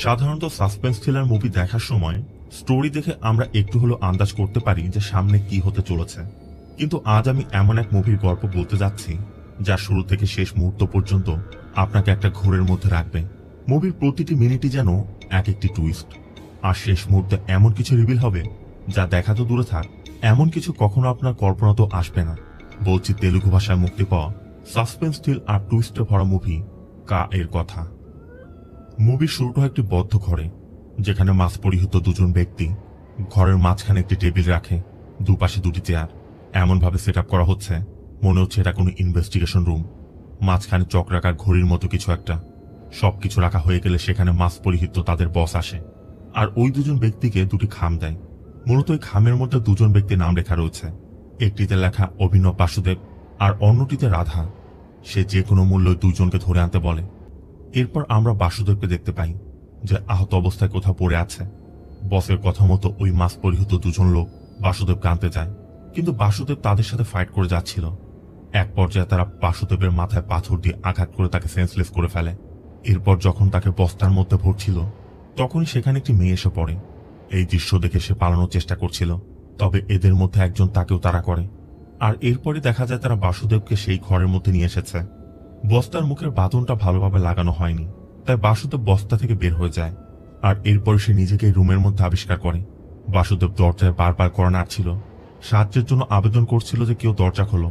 সাধারণত suspense thriller movie দেখার সময় স্টোরি দেখে আমরা একটু হলেও আন্দাজ করতে পারি যে সামনে কি হতে চলেছে। কিন্তু আজ আমি এমন এক মুভির গল্প বলতে যাচ্ছি যা শুরু থেকে শেষ মুহূর্ত পর্যন্ত আপনাকে একটা ঘোরের মধ্যে রাখবে। মুভির প্রতিটি মিনিটই যেন এক একটি টুইস্ট, আর শেষ মুহূর্তে এমন কিছু রিভিল হবে যা দেখা তো দূরে থাক, এমন কিছু কখনো আপনার কল্পনা তো আসবে না। বলছি তেলুগু ভাষায় মুক্তি পাওয়া সাসপেন্স থ্রিল আর টুইস্টে ভরা মুভি কা এর কথা। মুভির শুরুটা একটি বদ্ধ ঘরে, যেখানে মাস্ক পরিহিত দুজন ব্যক্তি ঘরের মাঝখানে একটি টেবিল রাখে, দুপাশে দুটি চেয়ার এমনভাবে সেট আপ করা হচ্ছে মনে হচ্ছে এটা কোনো ইনভেস্টিগেশন রুম। মাঝখানে চক্রাকার ঘড়ির মতো কিছু একটা। সবকিছু রাখা হয়ে গেলে সেখানে মাস্ক পরিহিত তাদের বস আসে, আর ওই দুজন ব্যক্তিকে দুটি খাম দেয়। মূলত ওই খামের মধ্যে দুজন ব্যক্তির নাম লেখা রয়েছে, একটিতে লেখা অভিনব বাসুদেব আর অন্যটিতে রাধা। সে যে কোনো মূল্যে দুজনকে ধরে আনতে বলে। এরপর আমরা বাসুদেবকে দেখতে পাই যে আহত অবস্থায় কোথাও পড়ে আছে। বসের কথা মতো ওই মাস্ক পরিহিত দুজন লোক বাসুদেবকে আনতে যায়, কিন্তু বাসুদেব তাদের সাথে ফাইট করে যাচ্ছিল। এক পর্যায়ে তারা বাসুদেবের মাথায় পাথর দিয়ে আঘাত করে তাকে সেন্সলেস করে ফেলে। এরপর যখন তাকে বস্তার মধ্যে ভরছিল তখনই সেখানে একটি মেয়ে এসে পড়ে। এই দৃশ্য দেখে সে পালানোর চেষ্টা করছিল, তবে এদের মধ্যে একজন তাকেও তাড়া করে। আর এরপরে দেখা যায় তারা বাসুদেবকে সেই ঘরের মধ্যে নিয়ে এসেছে। বস্তার মুখের বাঁধনটা ভালোভাবে লাগানো হয়নি, তাই বাসুদেব বস্তা থেকে বের হয়ে যায়। আর এরপরে সে নিজেকে রুমের মধ্যে আবিষ্কার করে। বাসুদেব দরজায় বারবার কড়া নাড়ছিল, সাহায্যের জন্য আবেদন করছিল যে কেউ দরজা খোলো,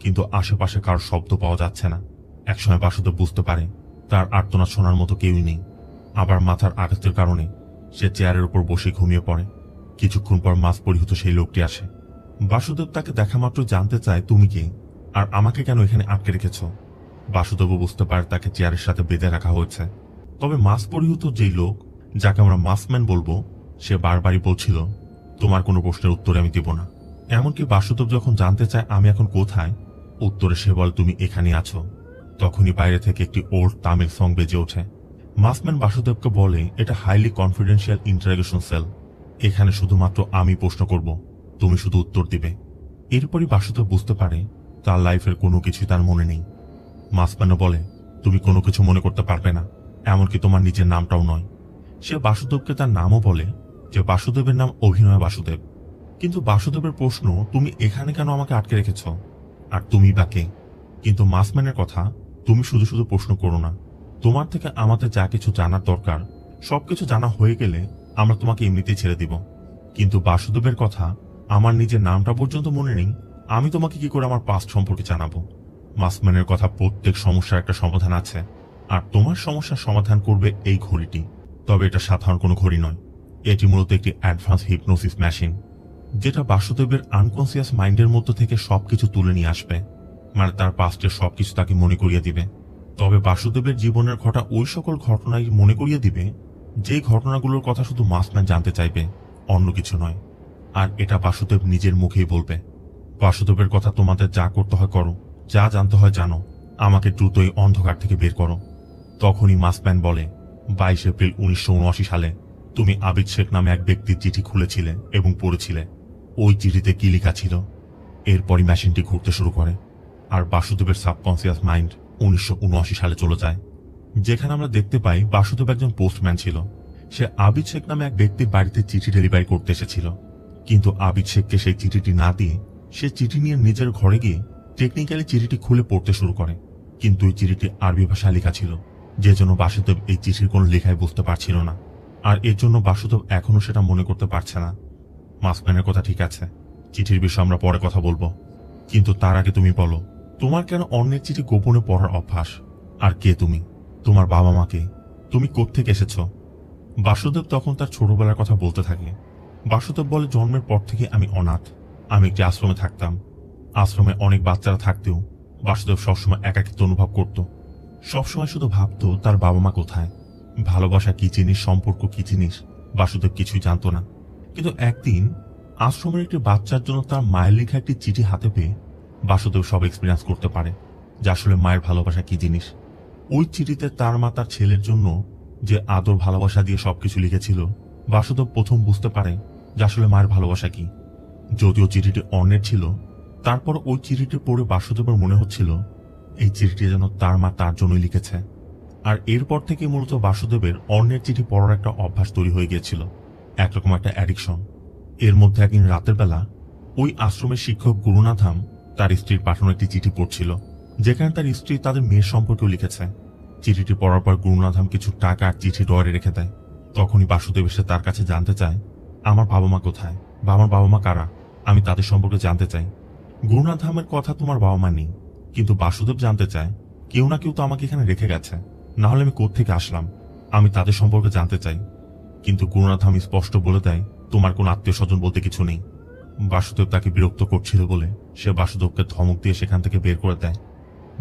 কিন্তু আশেপাশে কারোর শব্দ পাওয়া যাচ্ছে না। একসময় বাসুদেব বুঝতে পারে তার আর্তনাদ শোনার মতো কেউই নেই। আবার মাথার আঘাতের কারণে সে চেয়ারের উপর বসে ঘুমিয়ে পড়ে। কিছুক্ষণ পর মাস্ক পরিহিত সেই লোকটি আসে। বাসুদেব তাকে দেখা মাত্র জানতে চায়, তুমি কে, আর আমাকে কেন এখানে আটকে রেখেছ? বাসুদেবও বুঝতে পারে তাকে চেয়ারের সাথে বেঁধে রাখা হয়েছে। তবে মাস্ক পরিহিত যেই লোক, যাকে আমরা মাস্কম্যান বলবো, সে বারবারই বলছিল, তোমার কোনো প্রশ্নের উত্তরে আমি দেব না। এমনকি বাসুদেব যখন জানতে চায় আমি এখন কোথায়, উত্তরে সে বলে তুমি এখানে আছো। তখনই বাইরে থেকে একটি ওল্ড তামিল সং বেজে ওঠে। মাস্কম্যান বাসুদেবকে বলে, এটা হাইলি কনফিডেন্সিয়াল ইন্টারোগেশন সেল, এখানে শুধুমাত্র আমি প্রশ্ন করব, তুমি শুধু উত্তর দিবে। এরপরই বাসুদেব বুঝতে পারে তার লাইফের কোনো কিছুই তার মনে নেই। মাস্কম্যানও বলে, তুমি কোনো কিছু মনে করতে পারবে না, এমনকি তোমার নিজের নামটাও নয়। সে বাসুদেবকে তার নামও বলে, যে বাসুদেবের নাম অভিনয় বাসুদেব। কিন্তু বাসুদেবের প্রশ্ন, তুমি এখানে কেন আমাকে আটকে রেখেছ, আর তুমি বা কে? কিন্তু মাস্কম্যানের কথা, তুমি শুধু শুধু প্রশ্ন করো না, তোমার থেকে আমাদের যা কিছু জানার দরকার সবকিছু জানা হয়ে গেলে আমরা তোমাকে এমনিতেই ছেড়ে দিব। কিন্তু বাসুদেবের কথা, আমার নিজের নামটা পর্যন্ত মনে নেই, আমি তোমাকে কি করে আমার পাস্ট সম্পর্কে জানাবো? মাস্কম্যানের কথা, প্রত্যেক সমস্যার একটা সমাধান আছে, আর তোমার সমস্যার সমাধান করবে এই ঘড়িটি। তবে এটা সাধারণ কোনো ঘড়ি নয়, এটি মূলত একটি অ্যাডভান্স হিপনোসিস মেশিন, যেটা বাসুদেবের আনকনসিয়াস মাইন্ডের মধ্যে থেকে সবকিছু তুলে নিয়ে আসবে, মানে তার পাস্টের সবকিছু তাকে মনে করিয়ে দিবে। তবে বাসুদেবের জীবনের ঘটা ওই সকল ঘটনাই মনে করিয়ে দিবে যে ঘটনাগুলোর কথা শুধু মাস্কম্যান জানতে চাইবে, অন্য কিছু নয়। আর এটা বাসুদেব নিজের মুখেই বলবে। বাসুদেবের কথা, তোমাদের যা করতে হয় করো, যা জানতে হয় জানো, আমাকে দ্রুতই অন্ধকার থেকে বের করো। তখনই মাস্কম্যান বলে, 22 এপ্রিল 1979 সালে তুমি আবিদ শেখ নামে এক ব্যক্তির চিঠি খুলেছিলে এবং পড়েছিলে। ওই চিঠিতে কি লেখা ছিল? এরপরই মেশিনটি ঘুরতে শুরু করে, আর বাসুদেবের সাবকনসিয়াস মাইন্ড 1979 সালে চলে যায়, যেখানে আমরা দেখতে পাই বাসুদেব একজন পোস্টম্যান ছিল। সে আবিদ শেখ নামে এক ব্যক্তির বাড়িতে চিঠি ডেলিভারি করতে এসেছিল, কিন্তু আবিদ শেখকে সেই চিঠিটি না দিয়ে সে চিঠি নিয়ে নিজের ঘরে গিয়ে টেকনিক্যালি চিঠিটি খুলে পড়তে শুরু করে। কিন্তু এই চিঠিটি আরবি ভাষায় লেখা ছিল, যে জন্য বাসুদেব এই চিঠির কোনো লেখাই বুঝতে পারছিল না, আর এর জন্য বাসুদেব এখনো সেটা মনে করতে পারছে না। মাস্কম্যানের কথা ঠিক আছে, চিঠির বিষয়ে আমরা পরে কথা বলবো, কিন্তু তার আগে তুমি বলো, তোমার কেন অন্যের চিঠি গোপনে পড়ার অভ্যাস? আর কে তুমি? তোমার বাবা মাকে? তুমি কোত্থেকে এসেছ? বাসুদেব তখন তার ছোটবেলার কথা বলতে থাকে। বাসুদেব বলে, জন্মের পর থেকে আমি অনাথ, আমি একটি আশ্রমে থাকতাম। আশ্রমে অনেক বাচ্চারা থাকতেও বাসুদেব সবসময় একাকিত্ব অনুভব করত। সবসময় শুধু ভাবত তার বাবা মা কোথায়, ভালোবাসা কি জিনিস, সম্পর্ক কি জিনিস বাসুদেব কিছুই জানত না। কিন্তু একদিন আশ্রমের একটি বাচ্চার জন্য তার মায়ের লেখা একটি চিঠি হাতে পেয়ে বাসুদেব সব এক্সপিরিয়েন্স করতে পারে যে আসলে মায়ের ভালোবাসা কি জিনিস। ওই চিঠিতে তার মা তার ছেলের জন্য যে আদর ভালোবাসা দিয়ে সবকিছু লিখেছিল, বাসুদেব প্রথম বুঝতে পারে যে আসলে মায়ের ভালোবাসা কি। যদিও চিঠিটি অন্যের ছিল, তারপর ওই চিঠিটি পড়ে বাসুদেবের মনে হচ্ছিল এই চিঠিটি যেন তার মা তার জন্যই লিখেছে। আর এরপর থেকে মূলত বাসুদেবের অন্যের চিঠি পড়ার একটা অভ্যাস তৈরি হয়ে গিয়েছিল, একরকম একটা অ্যাডিকশন। এর মধ্যে একদিন রাতের বেলা ওই আশ্রমের শিক্ষক গুরুনাথাম তার স্ত্রীর পাঠানো একটি চিঠি পড়ছিল, যেখানে তার স্ত্রী তাদের মেয়ের সম্পর্কেও লিখেছে। চিঠিটি পড়ার পর গুরুনাথাম কিছু টাকা আর চিঠি ডয়ারে রেখে দেয়। তখনই বাসুদেব এসে তার কাছে জানতে চায়, আমার বাবা মা কোথায় বা আমার বাবা মা কারা, আমি তাদের সম্পর্কে জানতে চাই। গুরুনাথামের কথা তোমার বাবা মা নেই, কিন্তু বাসুদেব জানতে চায় কেউ না কেউ তো আমাকে এখানে রেখে গেছে, না হলে আমি কোত্থেকে আসলাম, আমি তাদের সম্পর্কে জানতে চাই। কিন্তু গুরুনাথাম স্পষ্ট বলে দেয়, তোমার কোন আত্মীয় স্বজন বলতে কিছু নেই। বাসুদেব তাকে বিরক্ত করছিল বলে সে বাসুদেবকে ধমক দিয়ে সেখান থেকে বের করে দেয়।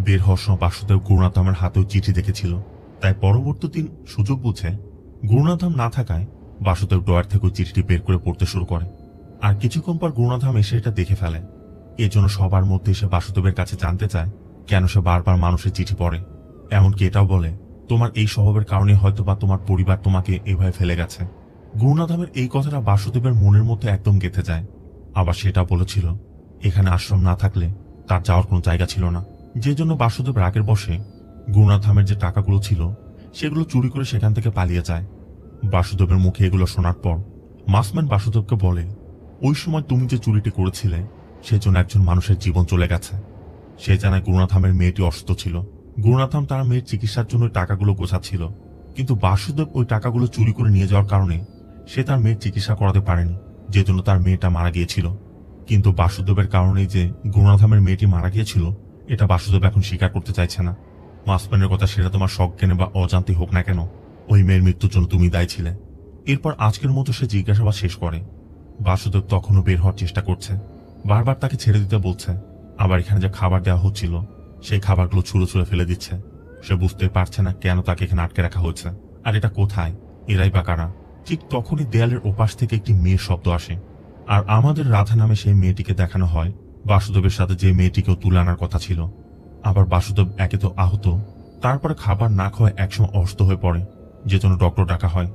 বের হওয়ার সময় বাসুদেব গুরুনাথামের হাতেও চিঠি দেখেছিল, তাই পরবর্তী দিন সুযোগ বুঝে গুরুনাথাম না থাকায় বাসুদেব ডয়ার থেকে ওই চিঠিটি বের করে পড়তে শুরু করে। আর কিছুক্ষণ পর গুরুনাথাম এসে এটা দেখে ফেলে। এজন্য সবার মধ্যে সে বাসুদেবের কাছে জানতে চায় কেন সে বারবার মানুষের চিঠি পড়ে। এমনকি এটাও বলে, তোমার এই স্বভাবের কারণে হয়তো বা তোমার পরিবার তোমাকে এভাবে ফেলে গেছে। গুরুনাথামের এই কথাটা বাসুদেবের মনের মধ্যে একদম গেঁথে যায়। আবার সেটা বলেছিল এখানে আশ্রম না থাকলে তার যাওয়ার কোনো জায়গা ছিল না, যে জন্য বাসুদেব রাগের বশে গুরুনাথামের যে টাকাগুলো ছিল সেগুলো চুরি করে সেখান থেকে পালিয়ে যায়। বাসুদেবের মুখে এগুলো শোনার পর মাসম্যান বাসুদেবকে বলে, ওই সময় তুমি যে চুরিটি করেছিলে সেজন্য একজন মানুষের জীবন চলে গেছে। সে জানায় গুরুনাথামের মেয়েটি অসুস্থ ছিল, গুরুনাথাম তার মেয়ের চিকিৎসার জন্য টাকাগুলো গোছাচ্ছিল, কিন্তু বাসুদেব ওই টাকাগুলো চুরি করে নিয়ে যাওয়ার কারণে সে তার মেয়ের চিকিৎসা করাতে পারেনি, যে জন্য তার মেয়েটা মারা গিয়েছিল। কিন্তু বাসুদেবের কারণেই যে গুরুনাথামের মেয়েটি মারা গিয়েছিল এটা বাসুদেব এখন স্বীকার করতে চাইছে না। মাসম্যানের কথা সেটা তোমার সজ্ঞানে বা অজান্তে হোক না কেন, ওই মেয়ের মৃত্যুর জন্য তুমি দায়ী ছিলে। এরপর আজকের মতো সে জিজ্ঞাসাবাদ শেষ করে। বাসুদেব তখনও বের হওয়ার চেষ্টা করছে, বারবার তাকে ছেড়ে দিতে বলছে। আবার এখানে যে খাবার দেওয়া হচ্ছিল সেই খাবারগুলো ছুঁড়ে ছুঁড়ে ফেলে দিচ্ছে। সে বুঝতে পারছে না কেন তাকে এখানে আটকে রাখা হয়েছে, আর এটা কোথায়, এরাই বা কারা। ঠিক তখনই দেয়ালের ওপাশ থেকে একটি মেয়ের শব্দ আসে, আর আমাদের রাধা নামে সেই মেয়েটিকে দেখানো হয়। বাসুদেবের সাথে যে মেয়েটিকেও তুলে আনার কথা ছিল। আবার বাসুদেব একে তো আহত, তারপরে খাবার না খাওয়ায় একসময় অসুস্থ হয়ে পড়ে, যে জন্য ডক্টর ডাকা হয়।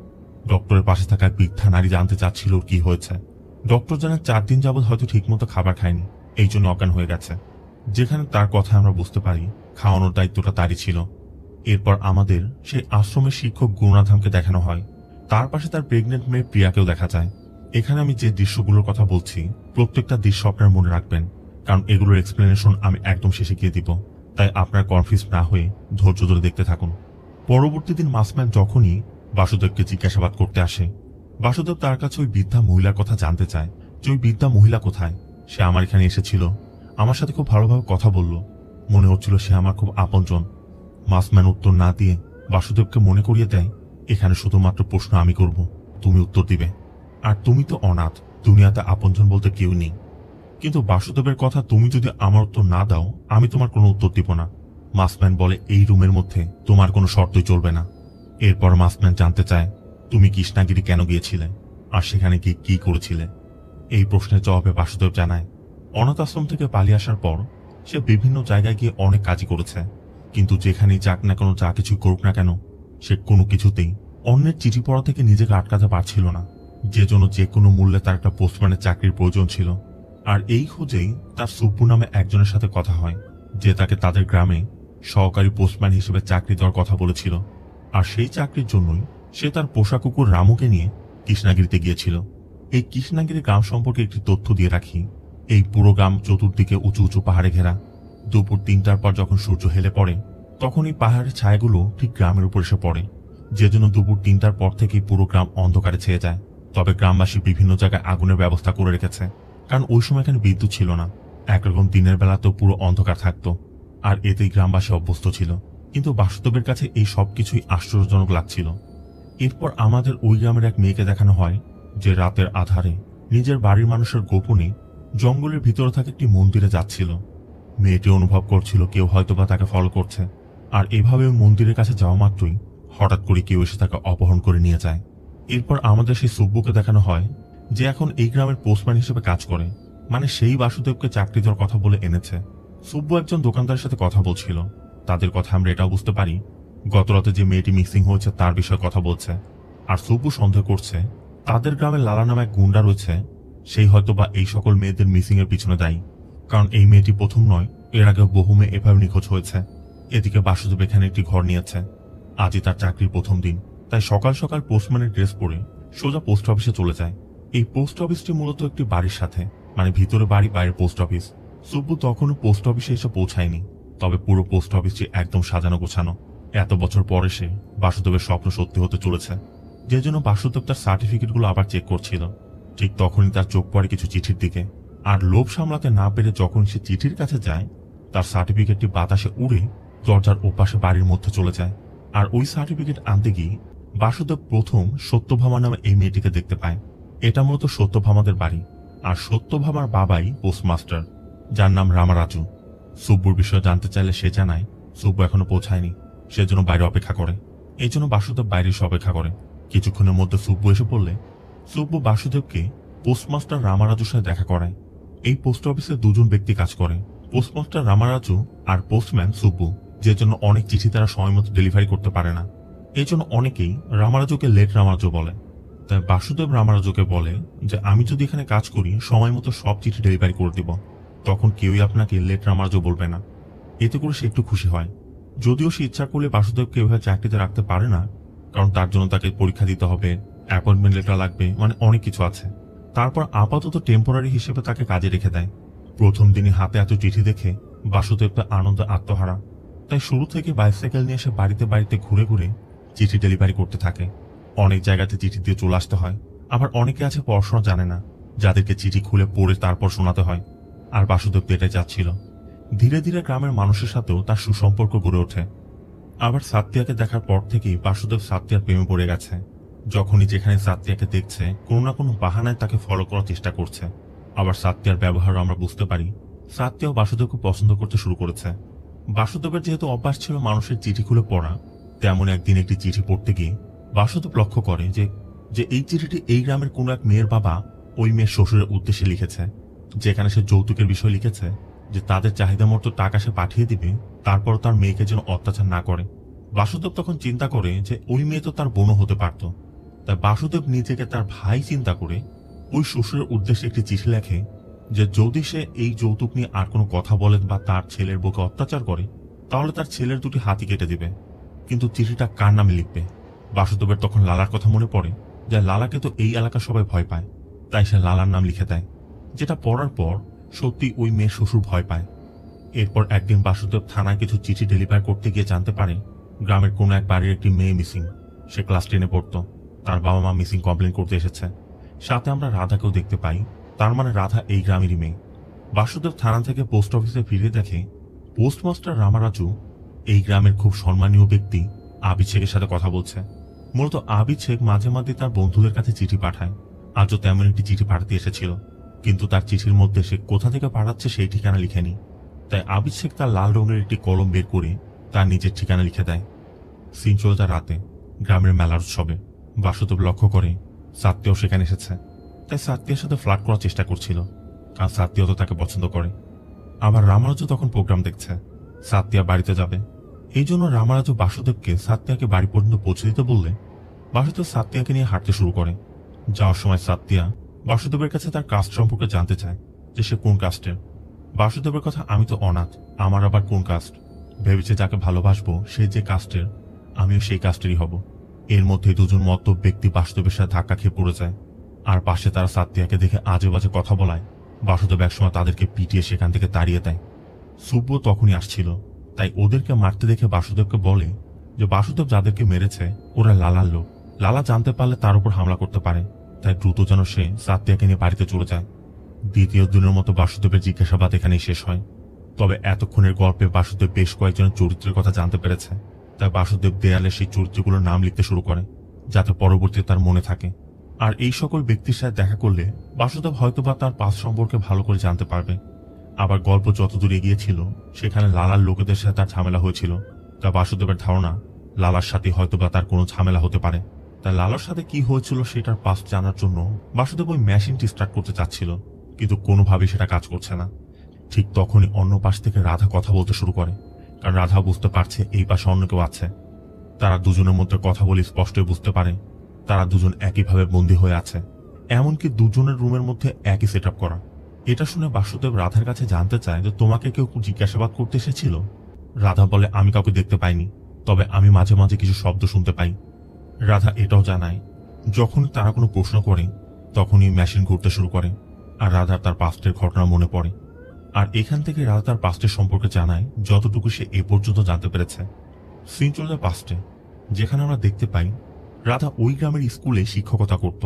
ডক্টরের পাশে থাকা এক বৃদ্ধা নারী জানতে চাচ্ছিল কি হয়েছে। ডক্টর জানান 4 দিন যাবৎ হয়তো ঠিকমতো খাবার খায়নি, এই জন্য অজ্ঞান হয়ে গেছে। যেখানে তার কথা আমরা বুঝতে পারি খাওয়ানোর দায়িত্বটা তারই ছিল। এরপর আমাদের সেই আশ্রমের শিক্ষক গুরুনাথামকে দেখানো হয়, তার পাশে তার প্রেগনেন্ট মেয়ে প্রিয়াকেও দেখা যায়। এখানে আমি যে দৃশ্যগুলোর কথা বলছি প্রত্যেকটা দৃশ্য আপনার মনে রাখবেন, কারণ এগুলোর এক্সপ্লেনেশন আমি একদম শেষে গিয়ে দিব, তাই আপনার কনফিউজ না হয়ে ধৈর্য ধরে দেখতে থাকুন। পরবর্তী দিন মাসম্যান যখনই বাসুদেবকে জিজ্ঞাসাবাদ করতে আসে, বাসুদেব তার কাছে ওই বৃদ্ধা মহিলার কথা জানতে চায় যে ওই বৃদ্ধা মহিলা কোথায়। সে আমার এখানে এসেছিল, আমার সাথে খুব ভালোভাবে কথা বলল, মনে হচ্ছিল সে আমার খুব আপনজন। মাসম্যান উত্তর না দিয়ে বাসুদেবকে মনে করিয়ে দেয়, এখানে শুধুমাত্র প্রশ্ন আমি করব, তুমি উত্তর দিবে। আর তুমি তো অনাথ, দুনিয়াতে আপনজন বলতে কেউ নেই। কিন্তু বাসুদেবের কথা তুমি যদি আমার উত্তর না দাও আমি তোমার কোনো উত্তর দিব না। মাসম্যান বলে, এই রুমের মধ্যে তোমার কোনো শর্তই চলবে না। এরপর মাসম্যান জানতে চায় তুমি কৃষ্ণাগিরি কেন গিয়েছিলে, আর সেখানে গিয়ে কি করেছিলে। এই প্রশ্নের জবাবে বাসুদেব জানায়, অনাথ আশ্রম থেকে পালিয়ে আসার পর সে বিভিন্ন জায়গায় গিয়ে অনেক কাজই করেছে, কিন্তু যেখানেই যাক না কেন, যা কিছু করুক না কেন, সে কোনো কিছুতেই অন্যের চিঠি পড়া থেকে নিজেকে আটকাতে পারছিল না, যে জন্য যে কোনো মূল্যে তার একটা পোস্টম্যানের চাকরির প্রয়োজন ছিল। আর এই খোঁজেই তার সুব্বু নামে একজনের সাথে কথা হয়, যে তাকে তাদের গ্রামে সহকারী পোস্টম্যান হিসেবে চাকরি দেওয়ার কথা বলেছিল। আর সেই চাকরির জন্যই সে তার পোষা কুকুর রামুকে নিয়ে কৃষ্ণাগিরিতে গিয়েছিল। এই কৃষ্ণাগিরি গ্রাম সম্পর্কে একটি তথ্য দিয়ে রাখি, এই পুরো গ্রাম চতুর্দিকে উঁচু উঁচু পাহাড়ে ঘেরা। দুপুর 3টার পর যখন সূর্য হেলে পড়ে তখন এই পাহাড়ের ছায়াগুলো ঠিক গ্রামের উপর এসে পড়ে, যে জন্য দুপুর 3টার পর থেকেই পুরো গ্রাম অন্ধকারে ছেয়ে যায়। তবে গ্রামবাসী বিভিন্ন জায়গায় আগুনের ব্যবস্থা করে রেখেছে, কারণ ওই সময় এখানে বিদ্যুৎ ছিল না। একরকম দিনের বেলাতেও পুরো অন্ধকার থাকতো, আর এতেই গ্রামবাসী অভ্যস্ত ছিল। কিন্তু বাসুদেবের কাছে এই সবকিছুই আশ্চর্যজনক লাগছিল। এরপর আমাদের ওই গ্রামের এক মেয়েকে দেখানো হয়, যে রাতের আধারে নিজের বাড়ির মানুষের গোপনে জঙ্গলের ভিতরে থাকা একটি মন্দিরে যাচ্ছিল। মেয়েটি অনুভব করছিল কেউ হয়তোবা তাকে ফলো করছে, আর এভাবে মন্দিরের কাছে যাওয়া মাত্রই হঠাৎ করে কেউ এসে তাকে অপহরণ করে নিয়ে যায়। এরপর আমাদের সেই সুব্বুকে দেখানো হয়, যে এখন এই গ্রামের পোস্টম্যান হিসেবে কাজ করে, মানে সেই বাসুদেবকে চাকরি দেওয়ার কথা বলে এনেছে। সুব্বু একজন দোকানদারের সাথে কথা বলছিল, তাদের কথা আমরা এটাও বুঝতে পারি গতরাতে যে মেয়েটি মিসিং হয়েছে তার বিষয়ে কথা বলছে। আর সুব্বু সন্দেহ করছে তাদের গ্রামের লালা নামে এক গুন্ডা রয়েছে, সেই হয়তোবা এই সকল মেয়েদের মিসিং এর পিছনে দায়ী, কারণ এই মেয়েটি প্রথম নয়, এর আগে বহু মেয়ে এভাবে নিখোঁজ হয়েছে। এদিকে বাসুদেব এখানে একটি ঘর নিয়েছে, আজই তার চাকরির প্রথম দিন, তাই সকাল সকাল পোস্টম্যানের ড্রেস পরে সোজা পোস্ট অফিসে চলে যায়। এই পোস্ট অফিসটি মূলত একটি বাড়ির সাথে, মানে ভিতরে বাড়ি বাইরে পোস্ট অফিস। সুব্বু তখনও পোস্ট অফিসে এসে পৌঁছায়নি, তবে পুরো পোস্ট অফিসটি একদম সাজানো গোছানো। এত বছর পরে সে বাসুদেবের স্বপ্ন সত্যি হতে চলেছে, যে জন্য বাসুদেব তার সার্টিফিকেটগুলো আবার চেক করছিল। ঠিক তখনই তার চোখ পড়ে কিছু চিঠির দিকে, আর লোভ সামলাতে না পেরে যখন সে চিঠির কাছে যায়, তার সার্টিফিকেটটি বাতাসে উড়ে দরজার ওপাশে বাড়ির মধ্যে চলে যায়। আর ওই সার্টিফিকেট আনতে গিয়ে বাসুদেব প্রথম সত্যভামা নামে এই মেয়েটিকে দেখতে পায়। এটা মূলত সত্যভামাদের বাড়ি, আর সত্যভামার বাবাই পোস্টমাস্টার, যার নাম রামারাজু। সুব্বুর বিষয়ে জানতে চাইলে সে জানায় সুব্বু এখনো পৌঁছায়নি, সেজন্য বাইরে অপেক্ষা করে। এই জন্য বাসুদেব বাইরে এসে অপেক্ষা করে। কিছুক্ষণের মধ্যে সুব্বু এসে পড়লে সুব্বু বাসুদেবকে পোস্টমাস্টার রামারাজুর সাথে দেখা করায়। এই পোস্ট অফিসে দুজন ব্যক্তি কাজ করে, পোস্টমাস্টার রামারাজু আর পোস্টম্যান সুব্বু, যে জন্য অনেক চিঠি তারা সময় মতো ডেলিভারি করতে পারে না। এই জন্য অনেকেই রামারাজুকে লেট রামারাজু বলে। তাই বাসুদেব রামারাজুকে বলে যে আমি যদি এখানে কাজ করি সময় মতো সব চিঠি ডেলিভারি করে দিব, তখন কেউই আপনাকে লেট রামারাজু বলবে না। এতে করে সে একটু খুশি হয়। যদিও সে ইচ্ছা করলে বাসুদেবকে এভাবে চাকরিতে রাখতে পারে না, কারণ তার জন্য তাকে পরীক্ষা দিতে হবে, অ্যাপয়েন্টমেন্ট লেটার লাগবে, মানে অনেক কিছু আছে। তারপর আপাতত টেম্পোরারি হিসেবে তাকে কাজে রেখে দেয়। প্রথম দিনই হাতে এত চিঠি দেখে বাসুদেব তার আনন্দে আত্মহারা। তাই শুরু থেকে বাইসাইকেল নিয়ে এসে বাড়িতে বাড়িতে ঘুরে ঘুরে চিঠি ডেলিভারি করতে থাকে। অনেক জায়গাতে চিঠি দিয়ে চলে আসতে হয়, আবার অনেকে আছে পড়াশোনা জানে না, যাদেরকে চিঠি খুলে পড়ে তারপর শোনাতে হয়। আর বাসুদেব তো এটাই যাচ্ছিল। ধীরে ধীরে গ্রামের মানুষের সাথেও তার সুসম্পর্ক গড়ে ওঠে। আবার সাত্তিয়াকে দেখার পর থেকেই বাসুদেব সাত্তিয়ার প্রেমে পড়ে গেছে। যখনই যেখানে সাত্তিয়াকে দেখছে, কোনো না কোনো বাহানায় তাকে ফলো করার চেষ্টা করছে। আবার সাত্তিয়ার ব্যবহার আমরা বুঝতে পারি সাত্তিয়াও বাসুদেবকে পছন্দ করতে শুরু করেছে। বাসুদেবের যেহেতু অভ্যাস ছিল মানুষের চিঠি খুলে পড়া, তেমন একদিন একটি চিঠি পড়তে গিয়ে বাসুদেব লক্ষ্য করে যে এই চিঠিটি এই গ্রামের কোনো এক মেয়ের বাবা ওই মেয়ের শ্বশুরের উদ্দেশ্যে লিখেছে, যেখানে সে যৌতুকের বিষয় লিখেছে যে তাদের চাহিদা মতো টাকা সে পাঠিয়ে দিবে, তারপর তার মেয়েকে যেন অত্যাচার না করে। বাসুদেব তখন চিন্তা করে যে ওই মেয়ে তো তার বোনও হতে পারত। তাই বাসুদেব নিজেকে তার ভাই চিন্তা করে ওই শ্বশুরের উদ্দেশ্যে একটি চিঠি লেখে যে যদি সে এই যৌতুক নিয়ে আর কোনো কথা বলে বা তার ছেলের বউকে অত্যাচার করে, তাহলে তার ছেলের দুটি হাতি কেটে দিবে। কিন্তু চিঠিটা কার নামে লিখবে? বাসুদেবের তখন লালার কথা মনে পড়ে, যে লালাকে তো এই এলাকার সবাই ভয় পায়, তাই সে লালার নাম লিখে দেয়। যেটা পড়ার পর সত্যি ওই মেয়ের শ্বশুর ভয় পায়। এরপর একদিন বাসুদেব থানায় কিছু চিঠি ডেলিভার করতে গিয়ে জানতে পারে গ্রামের কোনো এক বাড়ির একটি মেয়ে মিসিং। সে ক্লাস 10-এ পড়তো, তার বাবা মা মিসিং কমপ্লেন করতে এসেছে। সাথে আমরা রাধাকেও দেখতে পাই, তার মানে রাধা এই গ্রামেরই মেয়ে। বাসুদেব থানা থেকে পোস্ট অফিসে ফিরে দেখে পোস্টমাস্টার রামারাজু এই গ্রামের খুব সম্মানীয় ব্যক্তি আবিদ শেখের সাথে কথা বলছে। মূলত আবিদ শেখ মাঝে মাঝে তার বন্ধুদের কাছে চিঠি পাঠায়। আজও তেমন একটি চিঠি পাঠাতে এসেছিল, কিন্তু তার চিঠির মধ্যে সে কোথা থেকে পাঠাচ্ছে সেই ঠিকানা লিখেনি। তাই আবিদ শেখ তার লাল রঙের একটি কলম বের করে তার নিজের ঠিকানা লিখে দেয়। সিন চলে যায় রাতে গ্রামের মেলার উৎসবে। বাসুদেব লক্ষ্য করে সাত্তিয়াও সেখানে এসেছে, তাই সাত্তিয়ার সাথে ফ্লার্ট করার চেষ্টা করছিল, আর সাত্তিয়াও তো তাকে পছন্দ করে। আবার রামারাজু তখন প্রোগ্রাম দেখছে, সাত্তিয়া বাড়িতে যাবে। এই জন্য রামারাজু বাসুদেবকে সাত্তিয়াকে বাড়ি পর্যন্ত পৌঁছে দিতে বললে বাসুদেব সাত্তিয়াকে নিয়ে হাঁটতে শুরু করে। যাওয়ার সময় সাত্তিয়া বাসুদেবের কাছে তার কাস্ট সম্পর্কে জানতে চায়, যে সে কোন কাস্টের। বাসুদেবের কথা, আমি তো অনাথ, আমার আবার কোন কাস্ট? ভেবেছে যাকে ভালোবাসবো সে যে কাস্টের, আমিও সেই কাস্টেরই হব। এর মধ্যে দুজন মদ্যপ ব্যক্তি বাসুদেবের সাথে ধাক্কা খেয়ে পড়ে যায়, আর পাশে তারা সাত্তিয়াকে দেখে আজে বাজে কথা বলায় বাসুদেব একসময় তাদেরকে পিটিয়ে সেখান থেকে তাড়িয়ে দেয়। সুব্ব তখনই আসছিল, তাই ওদেরকে মারতে দেখে বাসুদেবকে বলে যে বাসুদেব যাদেরকে মেরেছে ওরা লালার লোক, লালা জানতে পারলে তার উপর হামলা করতে পারে, তাই দ্রুত যেন সে সাত্তিয়াকে নিয়ে বাড়িতে চলে যায়। দ্বিতীয় দিনের মতো বাসুদেবের জিজ্ঞাসাবাদ এখানেই শেষ হয়। তবে এতক্ষণের গল্পে বাসুদেব বেশ কয়েকজনের চরিত্রের কথা জানতে পেরেছে, তাই বাসুদেব দেয়ালে সেই চরিত্রগুলোর নাম লিখতে শুরু করে, যাতে পরবর্তীতে তার মনে থাকে। আর এই সকল ব্যক্তির সাথে দেখা করলে বাসুদেব হয়তোবা তার পাস সম্পর্কে ভালো করে জানতে পারবে। আবার গল্প যতদূর এগিয়েছিল সেখানে লালার লোকেদের সাথে তার ঝামেলা হয়েছিল, তা বাসুদেবের ধারণা লালার সাথে হয়তোবা তার কোনো ঝামেলা হতে পারে। তাই লালার সাথে কি হয়েছিল সেটার পাস জানার জন্য বাসুদেব ওই মেশিনটি স্টার্ট করতে চাচ্ছিল, কিন্তু কোনোভাবেই সেটা কাজ করছে না। ঠিক তখনই অন্য পাশ থেকে রাধা কথা বলতে শুরু করে, কারণ রাধা বুঝতে পারছে এই পাশে অন্য কেউ আছে। তারা দুজনের মধ্যে কথা বলে স্পষ্টই বুঝতে পারে তারা দুজন একইভাবে বন্দী হয়ে আছে, এমনকি দুজনের রুমের মধ্যে একই সেট করা। এটা শুনে বাসুদেব রাধার কাছে জানতে চায় যে তোমাকে কেউ জিজ্ঞাসাবাদ করতে এসেছিল? রাধা বলে আমি কাউকে দেখতে পাইনি, তবে আমি মাঝে মাঝে কিছু শব্দ শুনতে পাই। রাধা এটাও জানায় যখনই তারা কোনো প্রশ্ন করে তখনই মেশিন ঘুরতে শুরু করে আর রাধার তার পাস্টের ঘটনা মনে পড়ে। আর এখান থেকে রাধা তার পাস্টের সম্পর্কে জানায় যতটুকু সে এ পর্যন্ত জানতে পেরেছে। সিন চলে যায় পাস্টে, যেখানে আমরা দেখতে পাই রাধা ওই গ্রামের স্কুলে শিক্ষকতা করত।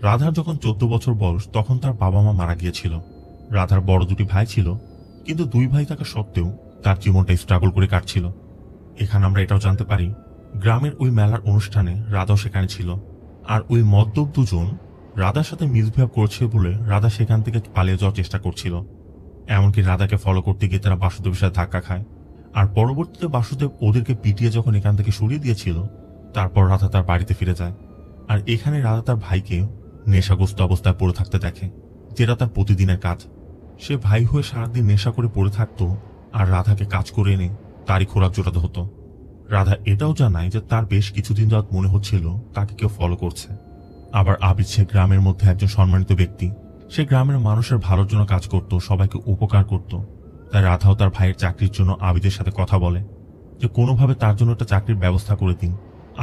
রাধার যখন 14 বছর বয়স তখন তার বাবা মা মারা গিয়েছিল। রাধার বড় দুটি ভাই ছিল, কিন্তু দুই ভাই থাকা সত্ত্বেও তার জীবনটা স্ট্রাগল করে কাটছিল। এখানে আমরা এটাও জানতে পারি গ্রামের ওই মেলার অনুষ্ঠানে রাধাও সেখানে ছিল, আর ওই মদ্যপ দুজন রাধার সাথে মিসবিহেভ করছে বলে রাধা সেখান থেকে পালিয়ে যাওয়ার চেষ্টা করছিল। এমনকি রাধাকে ফলো করতে গিয়ে তারা বাসুদেবের সাথে ধাক্কা খায়, আর পরবর্তীতে বাসুদেব ওদেরকে পিটিয়ে যখন এখান থেকে সরিয়ে দিয়েছিল তারপর রাধা তার বাড়িতে ফিরে যায়। আর এখানে রাধা তার ভাইকে নেশাগ্রস্ত অবস্থায় পড়ে থাকতে দেখে, যেটা তার প্রতিদিনের কাজ। সে ভাই হয়ে সারাদিন নেশা করে পড়ে থাকতো আর রাধাকে কাজ করে এনে তারই খোরাক জোটাতে হতো। রাধা এটাও জানায় যে তার বেশ কিছুদিন যাবত মনে হচ্ছিল তাকে কেউ ফলো করছে। আবার আবিদ সে গ্রামের মধ্যে একজন সম্মানিত ব্যক্তি, সে গ্রামের মানুষের ভালোর জন্য কাজ করত, সবাইকে উপকার করত। তাই রাধাও তার ভাইয়ের চাকরির জন্য আবিদের সাথে কথা বলে যে কোনোভাবে তার জন্য একটা চাকরির ব্যবস্থা করে দিন।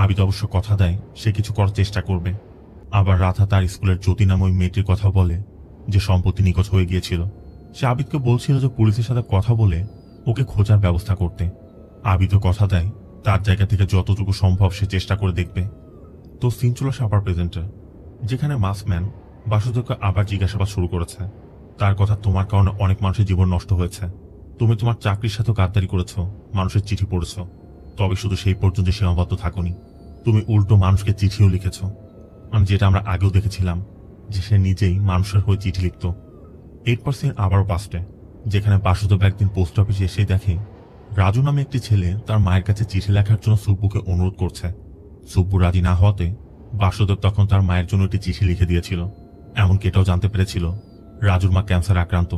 আবিদ অবশ্য কথা দেয় সে কিছু করার চেষ্টা করবে। আবার রাধা তার স্কুলের জ্যোতি নামে ওই মেয়েটির কথা বলে যে সম্পত্তি নিখোঁজ হয়ে গিয়েছিল। সে আবিদকে বলছিল যে পুলিশের সাথে কথা বলে ওকে খোঁজার ব্যবস্থা করতে। আবিদও কথা দেয় তার জায়গা থেকে যতটুকু সম্ভব সে চেষ্টা করে দেখবে। তো সিন চলে আসে আবার প্রেজেন্টে, যেখানে মাসম্যান বাসুদেবকে আবার জিজ্ঞাসাবাদ শুরু করেছে। তার কথা, তোমার কারণে অনেক মানুষের জীবন নষ্ট হয়েছে, তুমি তোমার চাকরির সাথে গাদ্দারি করেছ, মানুষের চিঠি পড়েছ, তবে শুধু সেই পর্যন্ত সীমাবদ্ধ থাকোনি, তুমি উল্টো মানুষকে চিঠিও লিখেছ। মানে যেটা আমরা আগেও দেখেছিলাম যে সে নিজেই মানুষের হয়ে চিঠি লিখত। 8% আবারও পাস্টে, যেখানে বাসুদেব একদিন পোস্ট অফিসে এসে দেখে রাজু নামে একটি ছেলে তার মায়ের কাছে চিঠি লেখার জন্য সুব্বুকে অনুরোধ করছে। সুব্বু রাজি না হওয়াতে বাসুদেব তখন তার মায়ের জন্য একটি চিঠি লিখে দিয়েছিল। এমনকি এটাও জানতে পেরেছিল রাজুর মা ক্যান্সার আক্রান্ত,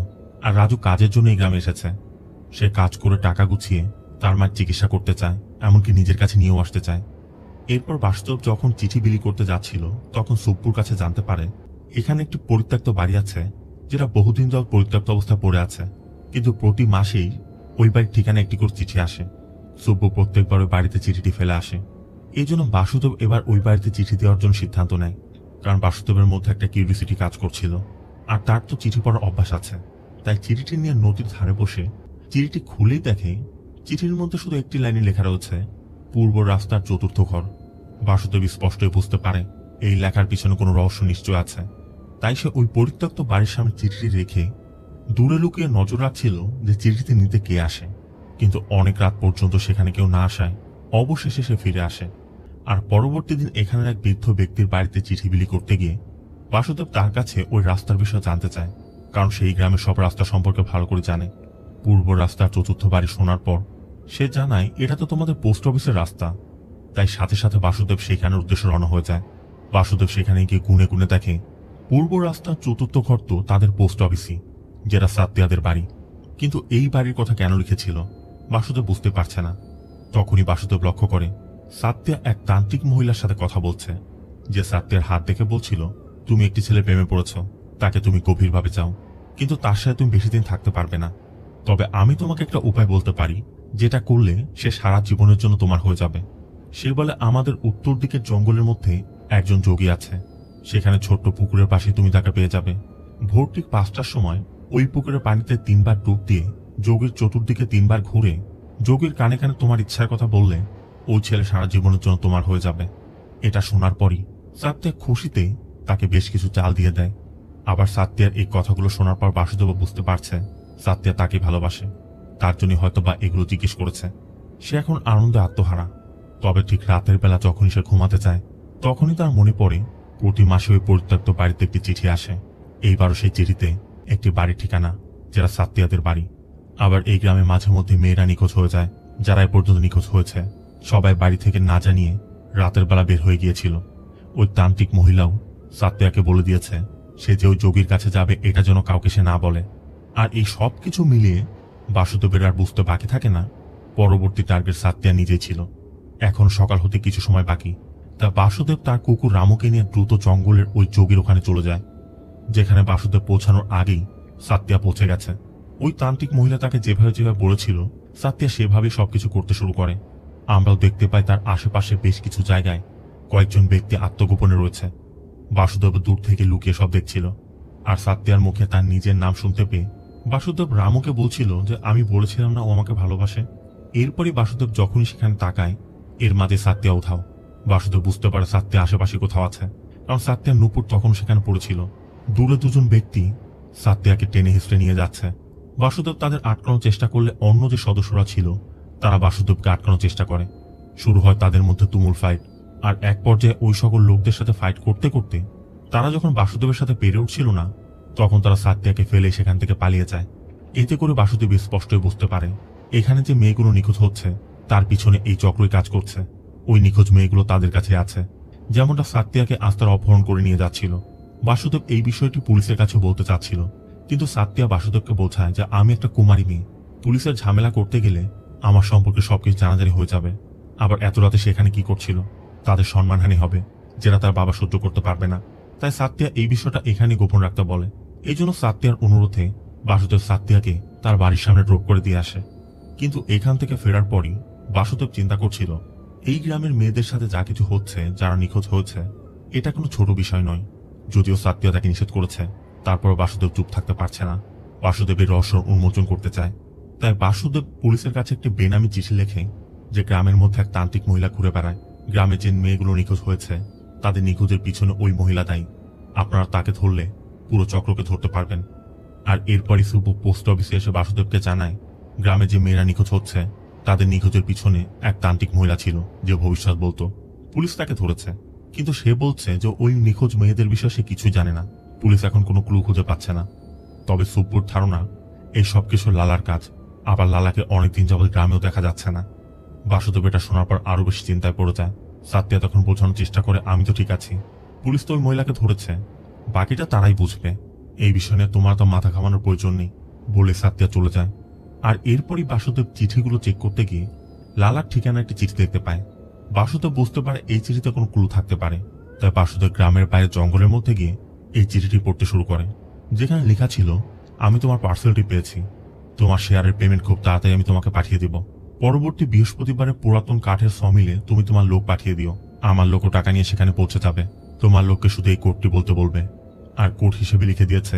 আর রাজু কাজের জন্য এই গ্রামে এসেছে। সে কাজ করে টাকা গুছিয়ে তার মায়ের চিকিৎসা করতে চায়, এমনকি নিজের কাছে নিয়েও আসতে চায়। এরপর বাসুদেব যখন চিঠি বিলি করতে যাচ্ছিল তখন সুব্বুর কাছে জানতে পারে এখানে একটি পরিত্যক্ত বাড়ি আছে, যেটা বহুদিন যাবত পরিত্যক্ত অবস্থায় পড়ে আছে, কিন্তু প্রতি মাসেই ওই বাড়ির ঠিকানা একটি করে চিঠি আসে। সুব্বু প্রত্যেকবার ওই বাড়িতে চিঠিটি ফেলে আসে। এই জন্য বাসুদেব এবার ওই বাড়িতে চিঠি দেওয়ার জন্য সিদ্ধান্ত নেয়, কারণ বাসুদেবের মধ্যে একটা কিউরিওসিটি কাজ করছিল, আর তার তো চিঠি পড়ার অভ্যাস আছে। তাই চিঠিটি নিয়ে নদীর ধারে বসে চিঠিটি খুলেই দেখে চিঠির মধ্যে শুধু একটি লাইনে লেখা রয়েছে, পূর্ব রাস্তার চতুর্থ ঘর। বাসুদেব স্পষ্টই বুঝতে পারে এই লেখার পিছনে কোনো রহস্য নিশ্চয় আছে। তাই সে ওই পরিত্যক্ত বাড়ির সামনে চিঠিটি রেখে দূরে লুকিয়ে নজর রাখছিল যে চিঠিটি নিতে কে আসে। কিন্তু অনেক রাত পর্যন্ত সেখানে কেউ না আসায় অবশেষে সে ফিরে আসে। আর পরবর্তী দিন এখানের এক বৃদ্ধ ব্যক্তির বাড়িতে চিঠি বিলি করতে গিয়ে বাসুদেব তার কাছে ওই রাস্তার বিষয়ে জানতে চায়, কারণ সেই গ্রামের সব রাস্তা সম্পর্কে ভালো করে জানে। পূর্ব রাস্তার চতুর্থ বাড়ি শোনার পর সে জানায় এটা তো তোমাদের পোস্ট অফিসের রাস্তা। তাই সাথে সাথে বাসুদেব সেখানের উদ্দেশ্যে রওনা হয়ে যায়। বাসুদেব সেখানে গিয়ে গুনে গুনে দেখে পূর্ব রাস্তার চতুর্থ ঘর তো তাদের পোস্ট অফিসই, যেটা সাত্তিয়াদের বাড়ি। কিন্তু এই বাড়ির কথা কেন লিখেছিল বাসুদেব বুঝতে পারছে না। তখনই বাসুদেব লক্ষ্য করে সাত্তিয়া এক তান্ত্রিক মহিলার সাথে কথা বলছে, যে সাত্তিয়ার হাত দেখে বলছিল তুমি একটি ছেলে প্রেমে পড়েছ, তাকে তুমি গভীরভাবে চাও, কিন্তু তার সাথে তুমি বেশি দিন থাকতে পারবে না। তবে আমি তোমাকে একটা উপায় বলতে পারি, যেটা করলে সে সারা জীবনের জন্য তোমার হয়ে যাবে। সে বলে আমাদের উত্তর দিকের জঙ্গলের মধ্যে একজন যোগী আছে, সেখানে ছোট্ট পুকুরের পাশে তুমি তাকে পেয়ে যাবে। ভোর ঠিক 5টার সময় ওই পুকুরের পানিতে 3বার ডুব দিয়ে যোগীর চতুর্দিকে 3বার ঘুরে যোগীর কানে কানে তোমার ইচ্ছার কথা বললে ওই ছেলে সারা জীবনের জন্য তোমার হয়ে যাবে। এটা শোনার পরই সাত্তিয়া খুশিতে তাকে বেশ কিছু চাল দিয়ে দেয়। আবার সাত্তিয়ার এই কথাগুলো শোনার পর বাসুদেব বুঝতে পারছে সাত্তিয়া তাকে ভালোবাসে, তার জন্য হয়তো বা এগুলো জিজ্ঞেস করেছে। সে এখন আনন্দে আত্মহারা। তবে ঠিক রাতের বেলা যখনই সে ঘুমাতে চায় তখনই তার মনে পড়ে প্রতি মাসে ওই পরিত্যক্ত বাড়িতে একটি চিঠি আসে। এইবারও সেই চিঠিতে একটি বাড়ির ঠিকানা, যেটা সাত্তিয়াদের বাড়ি। আবার এই গ্রামে মাঝে মধ্যে মেয়েরা নিখোঁজ হয়ে যায়, যারা এ পর্যন্ত নিখোঁজ হয়েছে সবাই বাড়ি থেকে না জানিয়ে রাতের বেলা বের হয়ে গিয়েছিল। ওই তান্ত্রিক মহিলাও সাত্তিয়াকে বলে দিয়েছে সে যে ওই যোগীর কাছে যাবে এটা যেন কাউকে সে না বলে। আর এই সব কিছু মিলিয়ে বাসুদেবের আর বুঝতে বাকি থাকে না পরবর্তী টার্গেট সাত্তিয়া নিজেই ছিল। এখন সকাল হতে কিছু সময় বাকি, তা বাসুদেব তার কুকুর রামুকে নিয়ে দ্রুত জঙ্গলের ওই যোগীর ওখানে চলে যায়, যেখানে বাসুদেব পৌঁছানোর আগেই সাত্তিয়া পৌঁছে গেছে। ওই তান্ত্রিক মহিলা তাকে যেভাবে যেভাবে বলেছিল সাত্তিয়া সেভাবেই সবকিছু করতে শুরু করে। আমরাও দেখতে পাই তার আশেপাশে বেশ কিছু জায়গায় কয়েকজন ব্যক্তি আত্মগোপনে রয়েছে। বাসুদেব দূর থেকে লুকিয়ে সব দেখছিল, আর সাত্যার মুখে তার নিজের নাম শুনতে পেয়ে বাসুদেব রামুকে বলছিল যে আমি বলেছিলাম না ও আমাকে ভালোবাসে। এরপরই বাসুদেব যখনই সেখানে তাকায় এর মাঝে সাত্যা উঠাও। বাসুদেব বুঝতে পারে সাত্যা আশেপাশে কোথাও আছে, কারণ সাত্যার নুপুর তখন সেখানে পড়েছিল। দূরে দুজন ব্যক্তি সাত্যাকে টেনে হিসড়ে নিয়ে যাচ্ছে। বাসুদেব তাদের আটকানোর চেষ্টা করলে অন্য যে সদস্যরা ছিল তারা বাসুদেবকে আটকানোর চেষ্টা করে। শুরু হয় তাদের মধ্যে তুমুল ফাইট, আর এক পর্যায়ে ওই সকল লোকদের সাথে ফাইট করতে করতে তারা যখন বাসুদেবের সাথে পেরে উঠছিল না, তখন তারা সাত্যাকে ফেলে সেখান থেকে পালিয়ে যায়। এতে করে বাসুদেব স্পষ্টই বুঝতে পারে এখানে যে মেয়েগুলো নিখোঁজ হচ্ছে তার পিছনে এই চক্রই কাজ করছে। ওই নিখোঁজ মেয়েগুলো তাদের কাছে আছে, যেমনটা সাত্যাকে আজ তারা অপহরণ করে নিয়ে যাচ্ছিল। বাসুদেব এই বিষয়টি পুলিশের কাছে বলতে চাচ্ছিল, কিন্তু সাত্যা বাসুদেবকে বোঝায় যে আমি একটা কুমারী মেয়ে, পুলিশের ঝামেলা করতে গেলে আমার সম্পর্কে সবকিছু জানাজানি হয়ে যাবে। আবার এত রাতে সেখানে কি করছিল, তাদের সম্মানহানি হবে, যেটা তার বাবা সহ্য করতে পারবে না। তাই সাত্যা এই বিষয়টা এখানে গোপন রাখতে বলে। এই জন্য সাত্যার অনুরোধে বাসুদেব সাত্যাকে তার বাড়ির সামনে ড্রপ করে দিয়ে আসে। কিন্তু এখান থেকে ফেরার পরই বাসুদেব চিন্তা করছিল এই গ্রামের মেয়েদের সাথে যা কিছু হচ্ছে, যারা নিখোঁজ হয়েছে, এটা কোনো ছোট বিষয় নয়। যদিও সাত্যা তাকে নিষেধ করেছে, তারপরও বাসুদেব চুপ থাকতে পারছে না। বাসুদেবের রহস্য উন্মোচন করতে চায়। তাই বাসুদেব পুলিশের কাছে একটি বেনামি চিঠি লেখে যে গ্রামের মধ্যে এক তান্ত্রিক মহিলা ঘুরে বেড়ায়, গ্রামে যে মেয়েগুলো নিখোঁজ হয়েছে তাদের নিখোঁজের পিছনে ওই মহিলা দায়ী। আপনারা তাকে ধরলে পুরো চক্রকে ধরতে পারবেন। আর এরপরই সুব্বু পোস্ট অফিসে এসে বাসুদেবকে জানায় গ্রামে যে মেয়েরা নিখোঁজ হচ্ছে তাদের নিখোঁজের পিছনে এক তান্ত্রিক মহিলা ছিল যে ভবিষ্যৎ বলতো। পুলিশ তাকে ধরেছে, কিন্তু সে বলছে যে ওই নিখোঁজ মেয়েদের বিষয়ে সে কিছুই জানে না। পুলিশ এখন কোনো ক্লু খুঁজে পাচ্ছে না। তবে সুব্বুর ধারণা এই সবকিছু লালার কাজ। আবার লালাকে অনেকদিন যাবৎ গ্রামেও দেখা যাচ্ছে না। বাসুদেব এটা শোনার পর আরো বেশি চিন্তায় পড়ে যায়। সাত্যা তখন বোঝানোর চেষ্টা করে আমি তো ঠিক আছি, পুলিশ তো ওই মহিলাকে ধরেছে, বাকিটা তারাই বুঝবে, এই বিষয় নিয়ে তোমার তো মাথা ঘামানোর প্রয়োজন নেই বলে সাত্যা চলে যায়। আর এরপরই বাসুদেব চিঠিগুলো চেক করতে গিয়ে লালার ঠিকানা একটি চিঠি দেখতে পায়। বাসুদেব বুঝতে পারে এই চিঠিতে কোনো ক্লু থাকতে পারে। তাই বাসুদেব গ্রামের বাইরে জঙ্গলের মধ্যে গিয়ে এই চিঠিটি পড়তে শুরু করে, যেখানে লেখা ছিল আমি তোমার পার্সেলটি পেয়েছি, তোমার শেয়ারের পেমেন্ট খুব তাড়াতাড়ি আমি তোমাকে পাঠিয়ে দিব। পরবর্তী বৃহস্পতিবারে পুরাতন কাঠের সমিলে তুমি তোমার লোক পাঠিয়ে দিও, আমার লোকও টাকা নিয়ে সেখানে পৌঁছে যাবে। তোমার লোককে শুধু এই কোডটি বলতে বলবে। আর কোড হিসেবে লিখে দিয়েছে